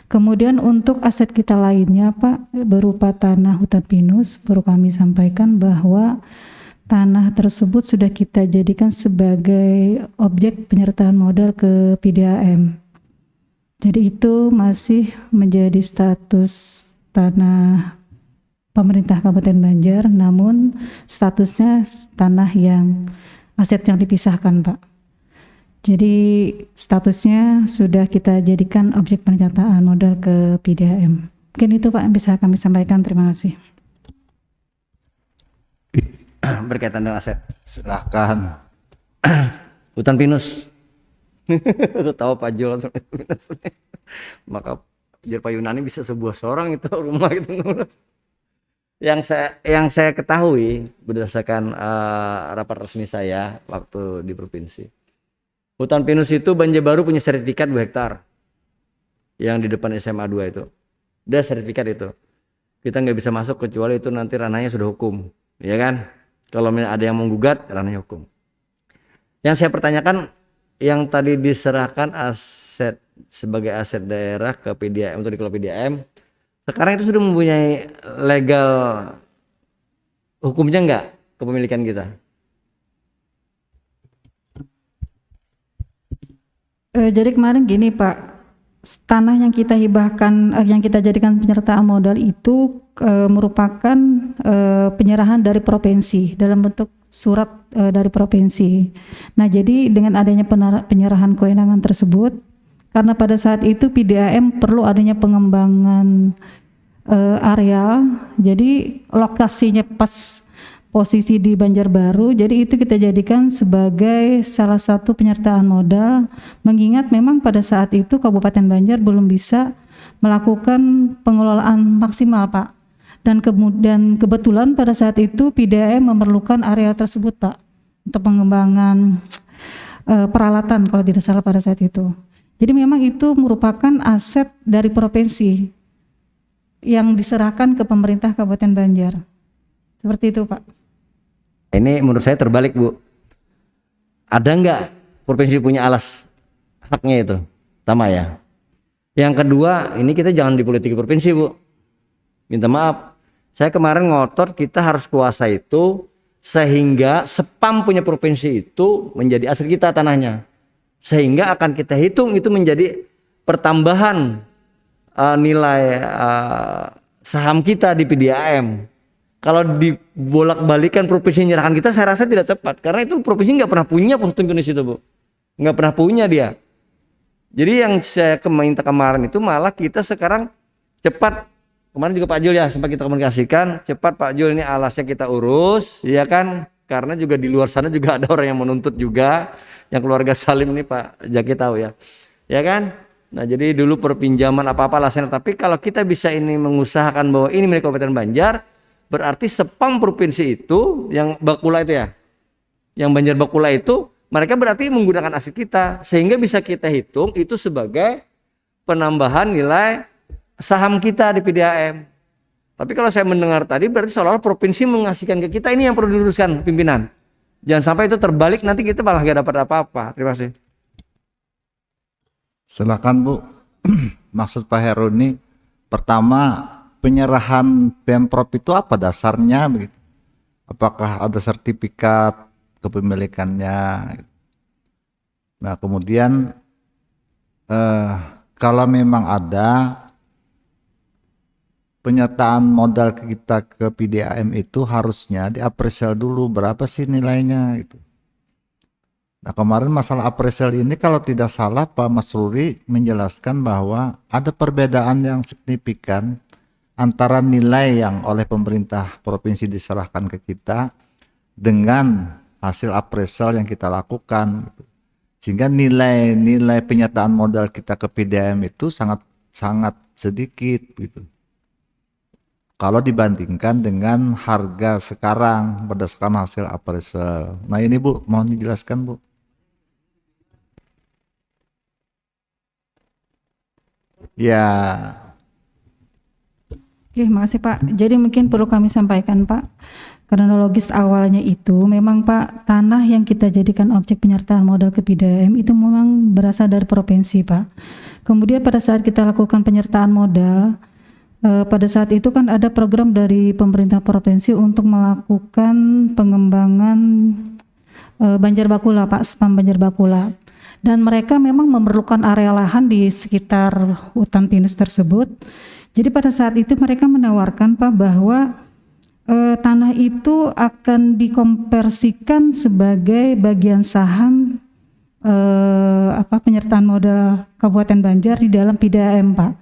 Kemudian untuk aset kita lainnya Pak, berupa tanah hutan pinus, perlu kami sampaikan bahwa tanah tersebut sudah kita jadikan sebagai objek penyertaan modal ke PDAM. Jadi itu masih menjadi status tanah pemerintah Kabupaten Banjar, namun statusnya tanah yang aset yang dipisahkan Pak. Jadi statusnya sudah kita jadikan objek penyertaan modal ke PDAM. Mungkin itu Pak yang bisa kami sampaikan, terima kasih. Berkaitan dengan aset. Silakan. Hutan pinus. Tahu Pak Jul langsung pinus. Maka biar Pak Yunani bisa sebuah seorang itu rumah itu. Yang saya ketahui berdasarkan rapat resmi saya waktu di provinsi, hutan pinus itu Banjarbaru punya sertifikat 2 hektar yang di depan SMA 2 itu. Ada sertifikat itu. Kita nggak bisa masuk kecuali itu nanti ranahnya sudah hukum, ya kan? Kalau ada yang menggugat, ranahnya hukum. Yang saya pertanyakan, yang tadi diserahkan aset sebagai aset daerah ke PDAM untuk dikelola PDAM, sekarang itu sudah mempunyai legal hukumnya enggak kepemilikan kita? Jadi kemarin gini Pak, tanah yang kita hibahkan, yang kita jadikan penyertaan modal itu merupakan penyerahan dari provinsi dalam bentuk surat dari provinsi. Nah, jadi dengan adanya penyerahan kewenangan tersebut, karena pada saat itu PDAM perlu adanya pengembangan areal, jadi lokasinya pas posisi di Banjarbaru, jadi itu kita jadikan sebagai salah satu penyertaan modal, mengingat memang pada saat itu Kabupaten Banjar belum bisa melakukan pengelolaan maksimal, Pak. Dan kemudian kebetulan pada saat itu PDAM memerlukan area tersebut, Pak, untuk pengembangan peralatan kalau tidak salah pada saat itu. Jadi memang itu merupakan aset dari provinsi yang diserahkan ke pemerintah Kabupaten Banjar. Seperti itu, Pak. Ini menurut saya terbalik, Bu. Ada nggak provinsi punya alas haknya itu? Pertama ya. Yang kedua, ini kita jangan dipolitiki provinsi, Bu. Minta maaf. Saya kemarin ngotot kita harus kuasa itu sehingga spam punya provinsi itu menjadi aset kita tanahnya. Sehingga akan kita hitung itu menjadi pertambahan nilai saham kita di PDAM. Kalau dibolak-balikan provinsi menyerahkan kita, saya rasa tidak tepat. Karena itu provinsi nggak pernah punya postum Indonesia itu, Bu. Nggak pernah punya dia. Jadi yang saya minta kemarin itu malah kita sekarang cepat. Kemarin juga Pak Jul ya, sempat kita komunikasikan. Cepat Pak Jul, ini alasnya kita urus, ya kan? Karena juga di luar sana juga ada orang yang menuntut juga. Yang keluarga Salim ini Pak Jaki tahu ya. Ya kan? Nah jadi dulu perpinjaman apa-apa alasnya. Tapi kalau kita bisa ini mengusahakan bahwa ini milik Kabupaten Banjar, berarti spam provinsi itu yang Bakula itu ya, yang Banjar Bakula itu mereka berarti menggunakan aset kita sehingga bisa kita hitung itu sebagai penambahan nilai saham kita di PDAM. Tapi kalau saya mendengar tadi berarti seolah-olah provinsi mengasihkan ke kita, ini yang perlu diluruskan pimpinan. Jangan sampai itu terbalik, nanti kita malah gak dapat apa-apa. Terima kasih. Silakan Bu. Maksud Pak Heru ini pertama, penyerahan Pemprov itu apa dasarnya begitu? Apakah ada sertifikat kepemilikannya? Nah kemudian kalau memang ada penyertaan modal kita ke PDAM itu harusnya diapresial dulu berapa sih nilainya itu. Nah kemarin masalah apresial ini kalau tidak salah Pak Mas Ruri menjelaskan bahwa ada perbedaan yang signifikan antara nilai yang oleh pemerintah provinsi diserahkan ke kita dengan hasil appraisal yang kita lakukan, sehingga nilai penyertaan modal kita ke PDAM itu sangat sedikit gitu kalau dibandingkan dengan harga sekarang berdasarkan hasil appraisal. Nah ini Bu, mohon dijelaskan Bu. Ya. Oke, makasih Pak. Jadi mungkin perlu kami sampaikan Pak, kronologis awalnya itu memang Pak, tanah yang kita jadikan objek penyertaan modal ke PDAM itu memang berasal dari provinsi Pak. Kemudian pada saat kita lakukan penyertaan modal, pada saat itu kan ada program dari pemerintah provinsi untuk melakukan pengembangan Banjar Bakula Pak, spam Banjar Bakula. Dan mereka memang memerlukan area lahan di sekitar hutan pinus tersebut. Jadi pada saat itu mereka menawarkan Pak bahwa tanah itu akan dikonversikan sebagai bagian saham penyertaan modal Kabupaten Banjar di dalam PDAM Pak.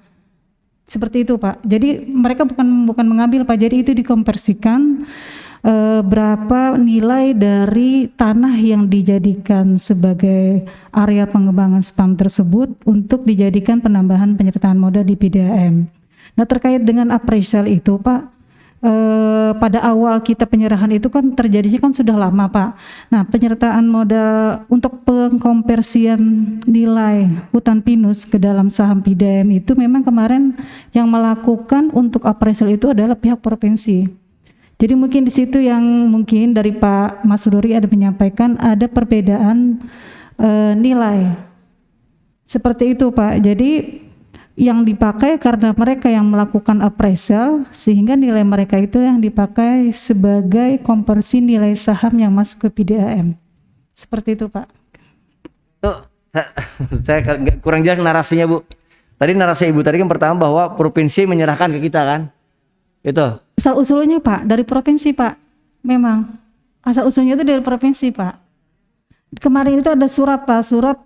Seperti itu Pak. Jadi mereka bukan mengambil Pak. Jadi itu dikonversikan berapa nilai dari tanah yang dijadikan sebagai area pengembangan spam tersebut untuk dijadikan penambahan penyertaan modal di PDAM. Nah terkait dengan appraisal itu Pak, pada awal kita penyerahan itu kan terjadinya kan sudah lama Pak. Nah penyertaan modal untuk pengkonversian nilai hutan pinus ke dalam saham PDAM itu memang kemarin yang melakukan untuk appraisal itu adalah pihak provinsi. Jadi mungkin di situ yang mungkin dari Pak Mas Ruri ada menyampaikan ada perbedaan nilai. Seperti itu Pak. Jadi yang dipakai karena mereka yang melakukan appraisal sehingga nilai mereka itu yang dipakai sebagai konversi nilai saham yang masuk ke PDAM. Seperti itu Pak. Saya kurang jelas narasinya Bu. Tadi narasi Ibu tadi kan pertama bahwa provinsi menyerahkan ke kita kan. Itu. Asal usulnya Pak dari provinsi Pak. Memang asal usulnya itu dari provinsi Pak. Kemarin itu ada surat Pak, surat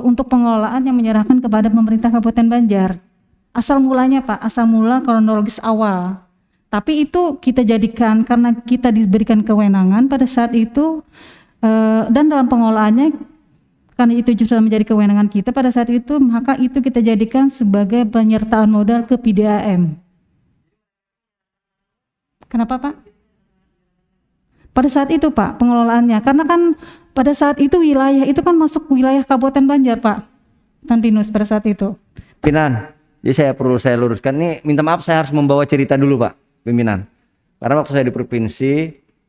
untuk pengelolaan yang menyerahkan kepada pemerintah Kabupaten Banjar. Asal mulanya Pak, asal mula kronologis awal. Tapi itu kita jadikan karena kita diberikan kewenangan pada saat itu dan dalam pengelolaannya karena itu justru menjadi kewenangan kita pada saat itu, maka itu kita jadikan sebagai penyertaan modal ke PDAM. Kenapa Pak? Pada saat itu Pak pengelolaannya, karena kan pada saat itu wilayah itu kan masuk wilayah Kabupaten Banjar Pak, Tanpinus pada saat itu. Pimpinan, jadi saya luruskan ini, minta maaf saya harus membawa cerita dulu Pak, pimpinan. Karena waktu saya di provinsi,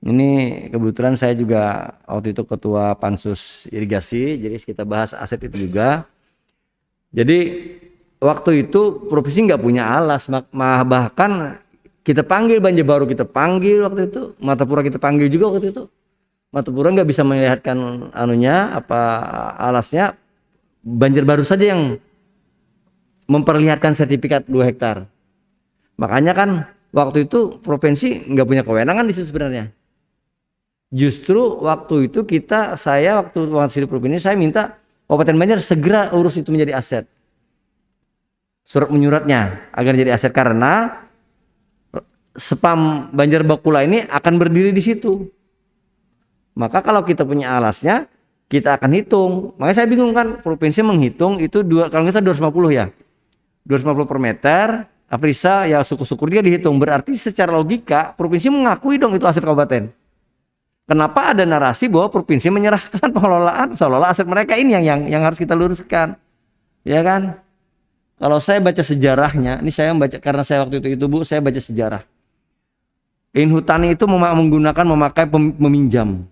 ini kebetulan saya juga waktu itu ketua pansus irigasi, jadi kita bahas aset itu juga. Jadi waktu itu provinsi nggak punya alas, bahkan kita panggil Banjarbaru, kita panggil waktu itu, Matapura kita panggil juga waktu itu. Matapura nggak bisa melihatkan anunya apa alasnya, Banjarbaru saja yang memperlihatkan sertifikat 2 hektar. Makanya kan waktu itu provinsi nggak punya kewenangan di situ sebenarnya. Justru waktu itu saya waktu di provinsi saya minta Kabupaten Banjar segera urus itu menjadi aset. Surat menyuratnya agar jadi aset karena spam Banjar Bakula ini akan berdiri di situ. Maka kalau kita punya alasnya, kita akan hitung. Makanya saya bingung kan, provinsi menghitung itu kalau nggak salah 250 ya. 250 per meter, Afrisa ya syukur-syukur dia dihitung. Berarti secara logika provinsi mengakui dong itu aset kabupaten. Kenapa ada narasi bahwa provinsi menyerahkan pengelolaan seolah-olah aset mereka ini yang harus kita luruskan. Ya kan? Kalau saya baca sejarahnya, ini saya membaca karena saya waktu itu Bu, saya baca sejarah. Inhutani itu memakai meminjam.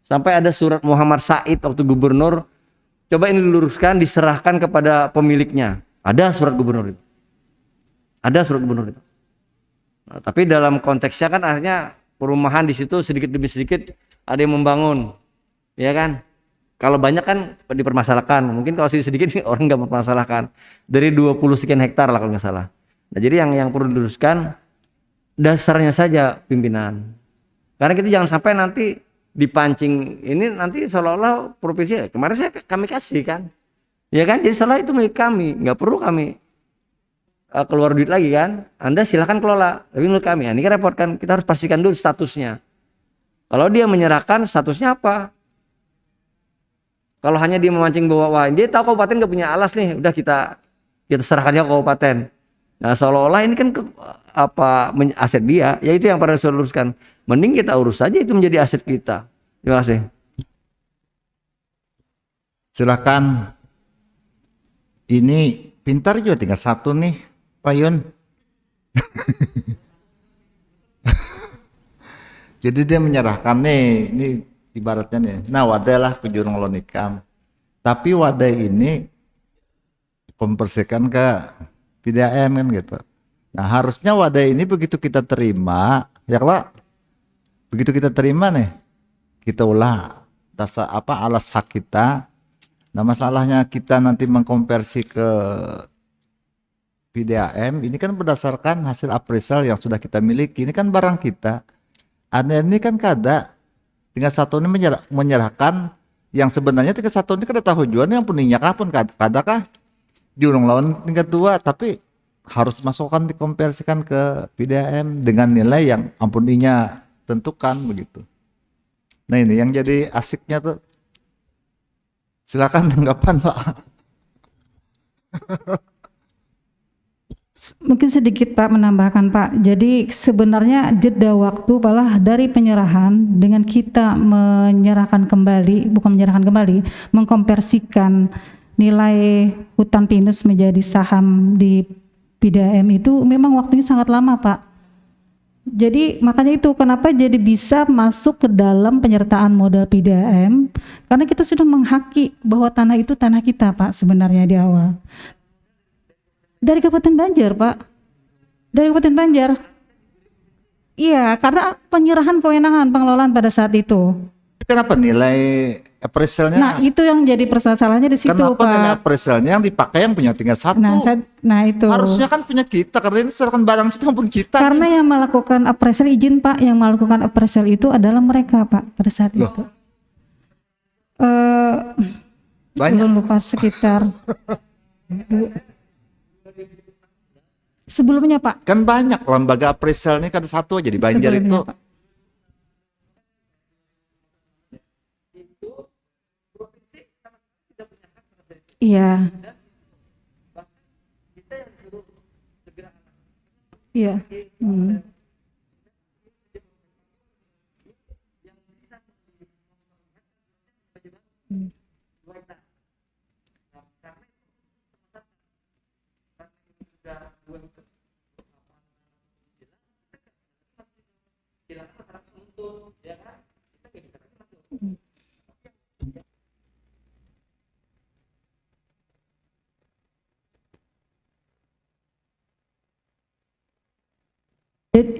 Sampai ada surat Muhammad Said waktu gubernur, coba ini diluruskan, diserahkan kepada pemiliknya. Ada surat gubernur itu. Ada surat gubernur itu. Nah, tapi dalam konteksnya kan akhirnya perumahan di situ sedikit demi sedikit ada yang membangun. Ya kan? Kalau banyak kan dipermasalahkan. Mungkin kalau sedikit orang nggak mempermasalahkan. Dari 20 sekian hektar lah kalau nggak salah. Nah, jadi yang perlu diluruskan dasarnya saja pimpinan. Karena kita jangan sampai nanti dipancing ini nanti seolah-olah provinsi kemarin kami kasih kan. Ya kan? Jadi seolah itu milik kami, nggak perlu kami keluar duit lagi kan. Anda silahkan kelola, tapi milik kami. Nah, ini kan repot kan, kita harus pastikan dulu statusnya. Kalau dia menyerahkan, statusnya apa? Kalau hanya dia memancing bahwa dia tahu kabupaten nggak punya alas nih, udah kita serahkannya ke kabupaten. Nah, seolah-olah ini kan aset dia, ya itu yang pada saya luruskan. Mending kita urus saja itu menjadi aset kita. Terima kasih. Silakan. Ini pintar juga tinggal satu nih, Pak Yun. Jadi dia menyerahkan nih, ini ibaratnya nih. Nah, wadah lah kujurung lonikam. Tapi wadah ini kompresikan ke PDAM kan gitu. Nah, harusnya wadah ini begitu kita terima, ya kalau begitu kita terima nih, kita ulah dasar alas hak kita. Nah, masalahnya kita nanti mengkonversi ke PDAM ini kan berdasarkan hasil appraisal yang sudah kita miliki. Ini kan barang kita. Anda ini kan kada tinggal satu ini menyerahkan yang sebenarnya tinggal satu ini kada tahu jualnya yang punya kapun kadakah diurung lawan tingkat 2 tapi harus masukkan dikonversikan ke PDAM dengan nilai yang ampuninya tentukan begitu. Nah, ini yang jadi asiknya tuh. Silakan tanggapan Pak. Mungkin sedikit Pak menambahkan Pak. Jadi sebenarnya jeda waktu malah dari penyerahan dengan kita menyerahkan kembali, bukan menyerahkan kembali, mengkonversikan nilai hutan pinus menjadi saham di PDAM itu memang waktunya sangat lama Pak. Jadi makanya itu kenapa jadi bisa masuk ke dalam penyertaan modal PDAM karena kita sudah menghaki bahwa tanah itu tanah kita Pak sebenarnya di awal. Dari Kabupaten Banjar Pak. Dari Kabupaten Banjar. Iya, karena penyerahan kewenangan pengelolaan pada saat itu. Kenapa nilai appraisalnya? Nah, itu yang jadi permasalahannya di situ kenapa Pak. nilai appraisalnya yang dipakai yang punya tinggal satu? Nah itu. Harusnya kan punya kita karena ini serahkan barang itu pun kita. Karena yang melakukan appraisal izin Pak, yang melakukan appraisal itu adalah mereka Pak pada saat Loh. itu. Banyak. Belum lupa sekitar Sebelumnya Pak, Kan banyak lembaga appraisal ini kan satu aja di Banjar sebelumnya, itu. Pak. Iya. Iya. Hmm. Hmm.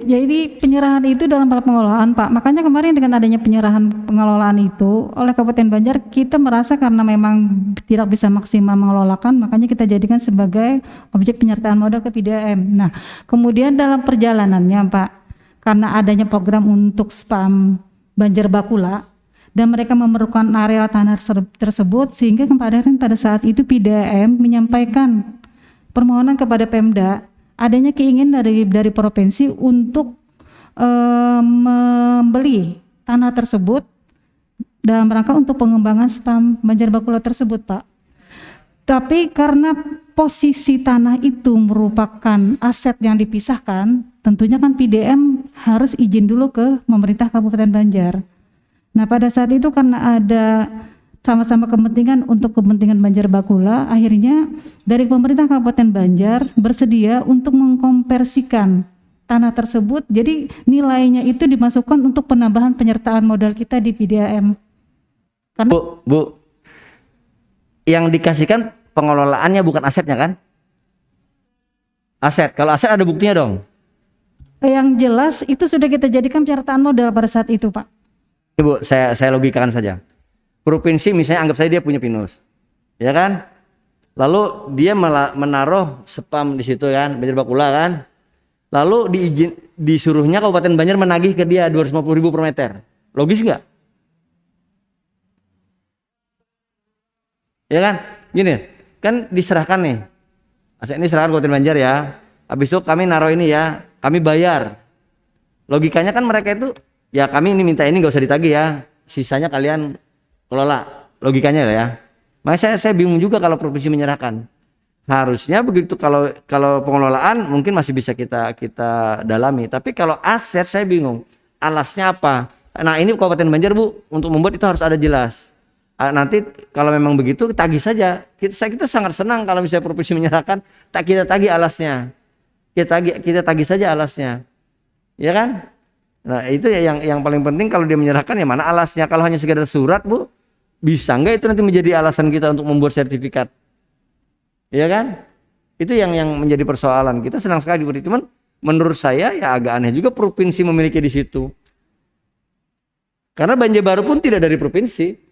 Jadi penyerahan itu dalam hal pengelolaan Pak. Makanya kemarin dengan adanya penyerahan pengelolaan itu oleh Kabupaten Banjar, kita merasa karena memang tidak bisa maksimal mengelolakan, makanya kita jadikan sebagai objek penyertaan modal ke PDAM. Nah, kemudian dalam perjalanannya Pak, karena adanya program untuk spam Banjar Bakula, dan mereka memerlukan area tanah tersebut, sehingga kemarin pada saat itu PDAM menyampaikan permohonan kepada Pemda adanya keinginan dari provinsi untuk membeli tanah tersebut dalam rangka untuk pengembangan spam Banjar Bakula tersebut Pak. Tapi karena posisi tanah itu merupakan aset yang dipisahkan, tentunya kan PDAM harus izin dulu ke pemerintah Kabupaten Banjar. Nah pada saat itu karena ada sama-sama kepentingan untuk kepentingan Banjar Bakula, akhirnya dari pemerintah Kabupaten Banjar bersedia untuk mengkonversikan tanah tersebut, jadi nilainya itu dimasukkan untuk penambahan penyertaan modal kita di PDAM. Karena Bu, yang dikasihkan pengelolaannya bukan asetnya kan? Aset, kalau aset ada buktinya dong. yang jelas itu sudah kita jadikan penyertaan modal pada saat itu Pak. Ibu, saya logikakan saja. Provinsi misalnya anggap saya dia punya pinus, ya kan? Lalu dia menaruh spam di situ kan, Banjar Bakula kan? Lalu disuruhnya Kabupaten Banjar menagih ke dia 250.000 per meter. Logis nggak? Ya kan? Gini, kan diserahkan nih. Aset ini serahkan Kabupaten Banjar ya. Habis itu kami naruh ini ya, kami bayar. Logikanya kan mereka itu, ya kami ini minta ini nggak usah ditagih ya, sisanya kalian kelola, logikanya ya. Makanya saya bingung juga kalau provinsi menyerahkan. Harusnya begitu, kalau pengelolaan mungkin masih bisa kita dalami, tapi kalau aset saya bingung. Alasnya apa? Nah, ini Kabupaten Banjar Bu, untuk membuat itu harus ada jelas. Nanti kalau memang begitu tagih saja. Kita sangat senang kalau misalnya provinsi menyerahkan, tak kita tagih alasnya. Kita tagih saja alasnya. Ya kan? Nah, itu ya yang paling penting kalau dia menyerahkan ya mana alasnya. Kalau hanya sekedar surat Bu, bisa nggak itu nanti menjadi alasan kita untuk membuat sertifikat? Ya kan? Itu yang menjadi persoalan. Kita senang sekali diberi, cuman menurut saya ya agak aneh juga provinsi memiliki di situ. Karena Banjarbaru pun tidak dari provinsi.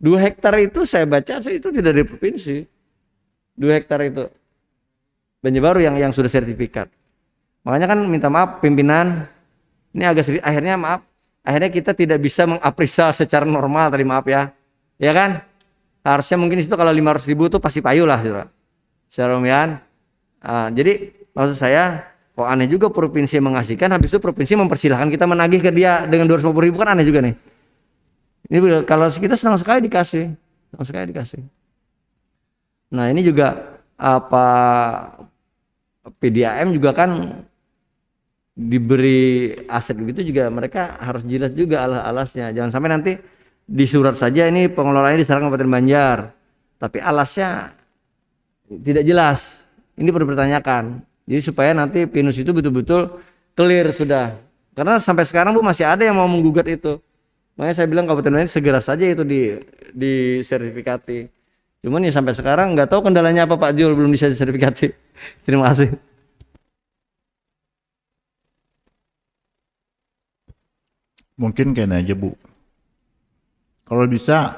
2 hektar itu saya baca itu tidak dari provinsi. 2 hektar itu Banjarbaru yang sudah sertifikat. Makanya kan minta maaf pimpinan. Ini agak sedikit, akhirnya kita tidak bisa mengapresiasi secara normal tadi, maaf ya. Ya kan? Harusnya mungkin itu kalau 500.000 itu pasti payu lah gitu. Secara umum. Jadi maksud saya kok aneh juga provinsi mengasihkan, habis itu provinsi mempersilahkan kita menagih ke dia dengan 250.000, kan aneh juga nih. Ini kalau kita senang sekali dikasih. Nah, ini juga PDAM juga kan diberi aset begitu juga, mereka harus jelas juga alasnya. Jangan sampai nanti di surat saja ini pengelolaannya diserahkan Kabupaten Banjar, tapi alasnya tidak jelas. Ini perlu dipertanyakan. Jadi supaya nanti pinus itu betul-betul clear sudah. Karena sampai sekarang Bu masih ada yang mau menggugat itu. Makanya saya bilang Kabupaten Banjar segera saja itu di sertifikati. Cuman ya sampai sekarang nggak tahu kendalanya apa Pak Jul, belum bisa disertifikati. Terima kasih. Mungkin kayaknya aja Bu. Kalau bisa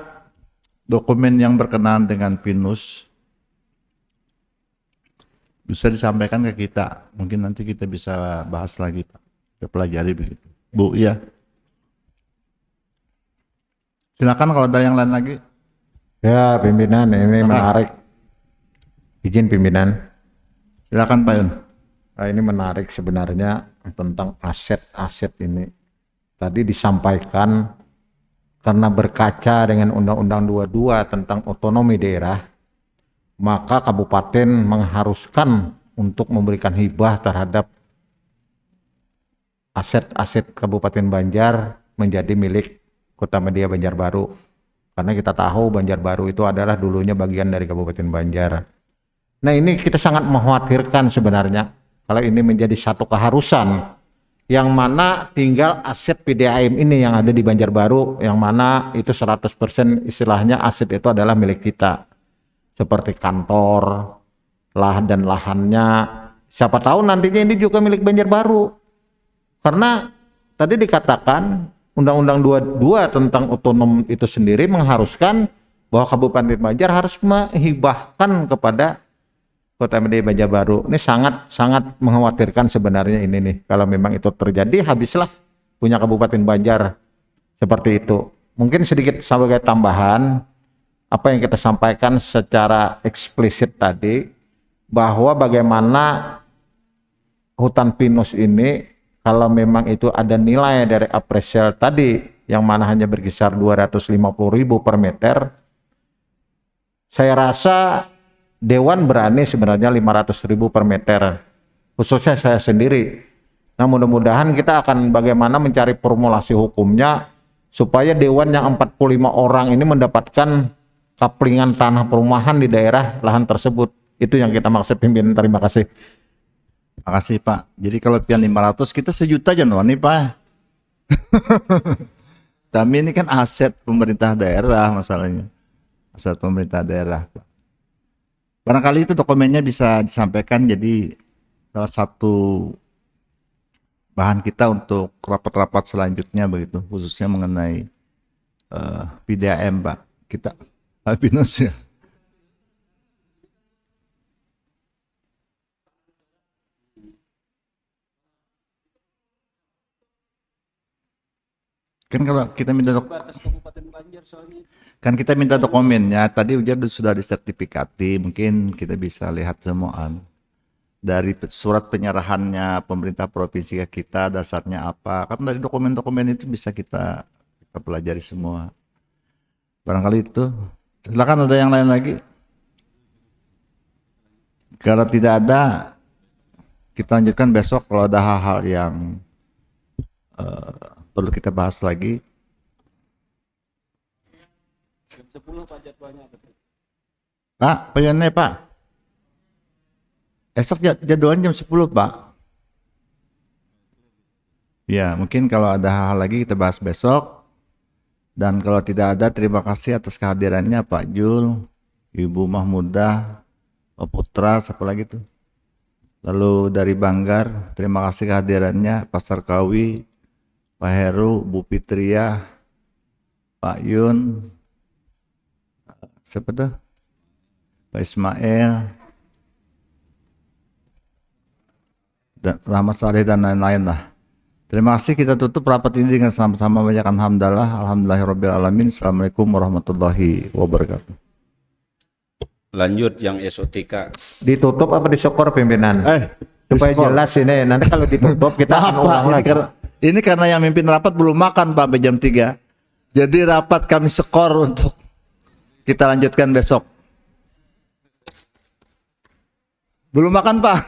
dokumen yang berkenaan dengan pinus bisa disampaikan ke kita. Mungkin nanti kita bisa bahas lagi Pak. Kita pelajari begitu. Bu, iya. Silakan kalau ada yang lain lagi. Ya pimpinan, ini menarik. Izin pimpinan. Silakan Pak Yun. Ini menarik sebenarnya tentang aset-aset ini. Tadi disampaikan karena berkaca dengan Undang-Undang 22 tentang otonomi daerah, maka kabupaten mengharuskan untuk memberikan hibah terhadap aset-aset Kabupaten Banjar menjadi milik Kota Media Banjarbaru. Karena kita tahu Banjarbaru itu adalah dulunya bagian dari Kabupaten Banjar. Nah, ini kita sangat mengkhawatirkan sebenarnya kalau ini menjadi satu keharusan, yang mana tinggal aset PDAM ini yang ada di Banjarbaru, yang mana itu 100% istilahnya aset itu adalah milik kita. Seperti kantor, dan lahannya, siapa tahu nantinya ini juga milik Banjarbaru. Karena tadi dikatakan Undang-Undang 22 tentang otonom itu sendiri mengharuskan bahwa Kabupaten Banjar harus menghibahkan kepada Kota Media Banjarbaru. Ini sangat mengkhawatirkan sebenarnya ini nih. Kalau memang itu terjadi, habislah punya Kabupaten Banjar seperti itu. Mungkin sedikit sebagai tambahan, apa yang kita sampaikan secara eksplisit tadi, bahwa bagaimana hutan pinus ini, kalau memang itu ada nilai dari apresial tadi, yang mana hanya berkisar 250.000 per meter, saya rasa Dewan berani sebenarnya 500.000 per meter, khususnya saya sendiri. Nah, mudah-mudahan kita akan bagaimana mencari formulasi hukumnya supaya Dewan yang 45 orang ini mendapatkan kaplingan tanah perumahan di daerah lahan tersebut. Itu yang kita maksud, pimpinan. Terima kasih. Terima kasih Pak. Jadi kalau pian 500 kita sejuta aja nih Pak. Tapi ini kan aset pemerintah daerah masalahnya. Aset pemerintah daerah. Barangkali itu dokumennya bisa disampaikan jadi salah satu bahan kita untuk rapat-rapat selanjutnya begitu, khususnya mengenai PDAM Pak. Kita Pinus ya. Kan kalau kita minta kan kita minta dokumennya, tadi sudah disertifikati, mungkin kita bisa lihat semuaan dari surat penyerahannya pemerintah provinsi ke kita, dasarnya apa, kan dari dokumen-dokumen itu bisa kita pelajari semua. Barangkali itu. Silakan, ada yang lain lagi? Kalau tidak ada, kita lanjutkan besok kalau ada hal-hal yang perlu kita bahas lagi. Pak, penyanyi Pak. Esok jadwalnya jam 10 Pak. Ya, mungkin kalau ada hal-hal lagi kita bahas besok. Dan kalau tidak ada, terima kasih atas kehadirannya Pak Jul, Ibu Mahmudah, Pak Putra, siapa lagi tuh? Lalu dari Banggar, terima kasih kehadirannya Pak Sarkawi, Pak Heru, Bu Fitria, Pak Yun, siapa tuh? Pak Ismail, dan Rahmat Saleh dan lain-lain lah. Terima kasih, kita tutup rapat ini dengan sama-sama banyakan hamdalah. Alhamdulillahirabbil alamin. Assalamualaikum warahmatullahi wabarakatuh. Lanjut yang SOTK. Ditutup apa disyukur pimpinan? Supaya diskor. jelas ini, nanti kalau ditutup kita akan Maaf, Pak, ulang lagi. ini karena yang mimpin rapat belum makan Pak sampai jam 3. Jadi rapat kami skor untuk kita lanjutkan besok. Belum makan Pak.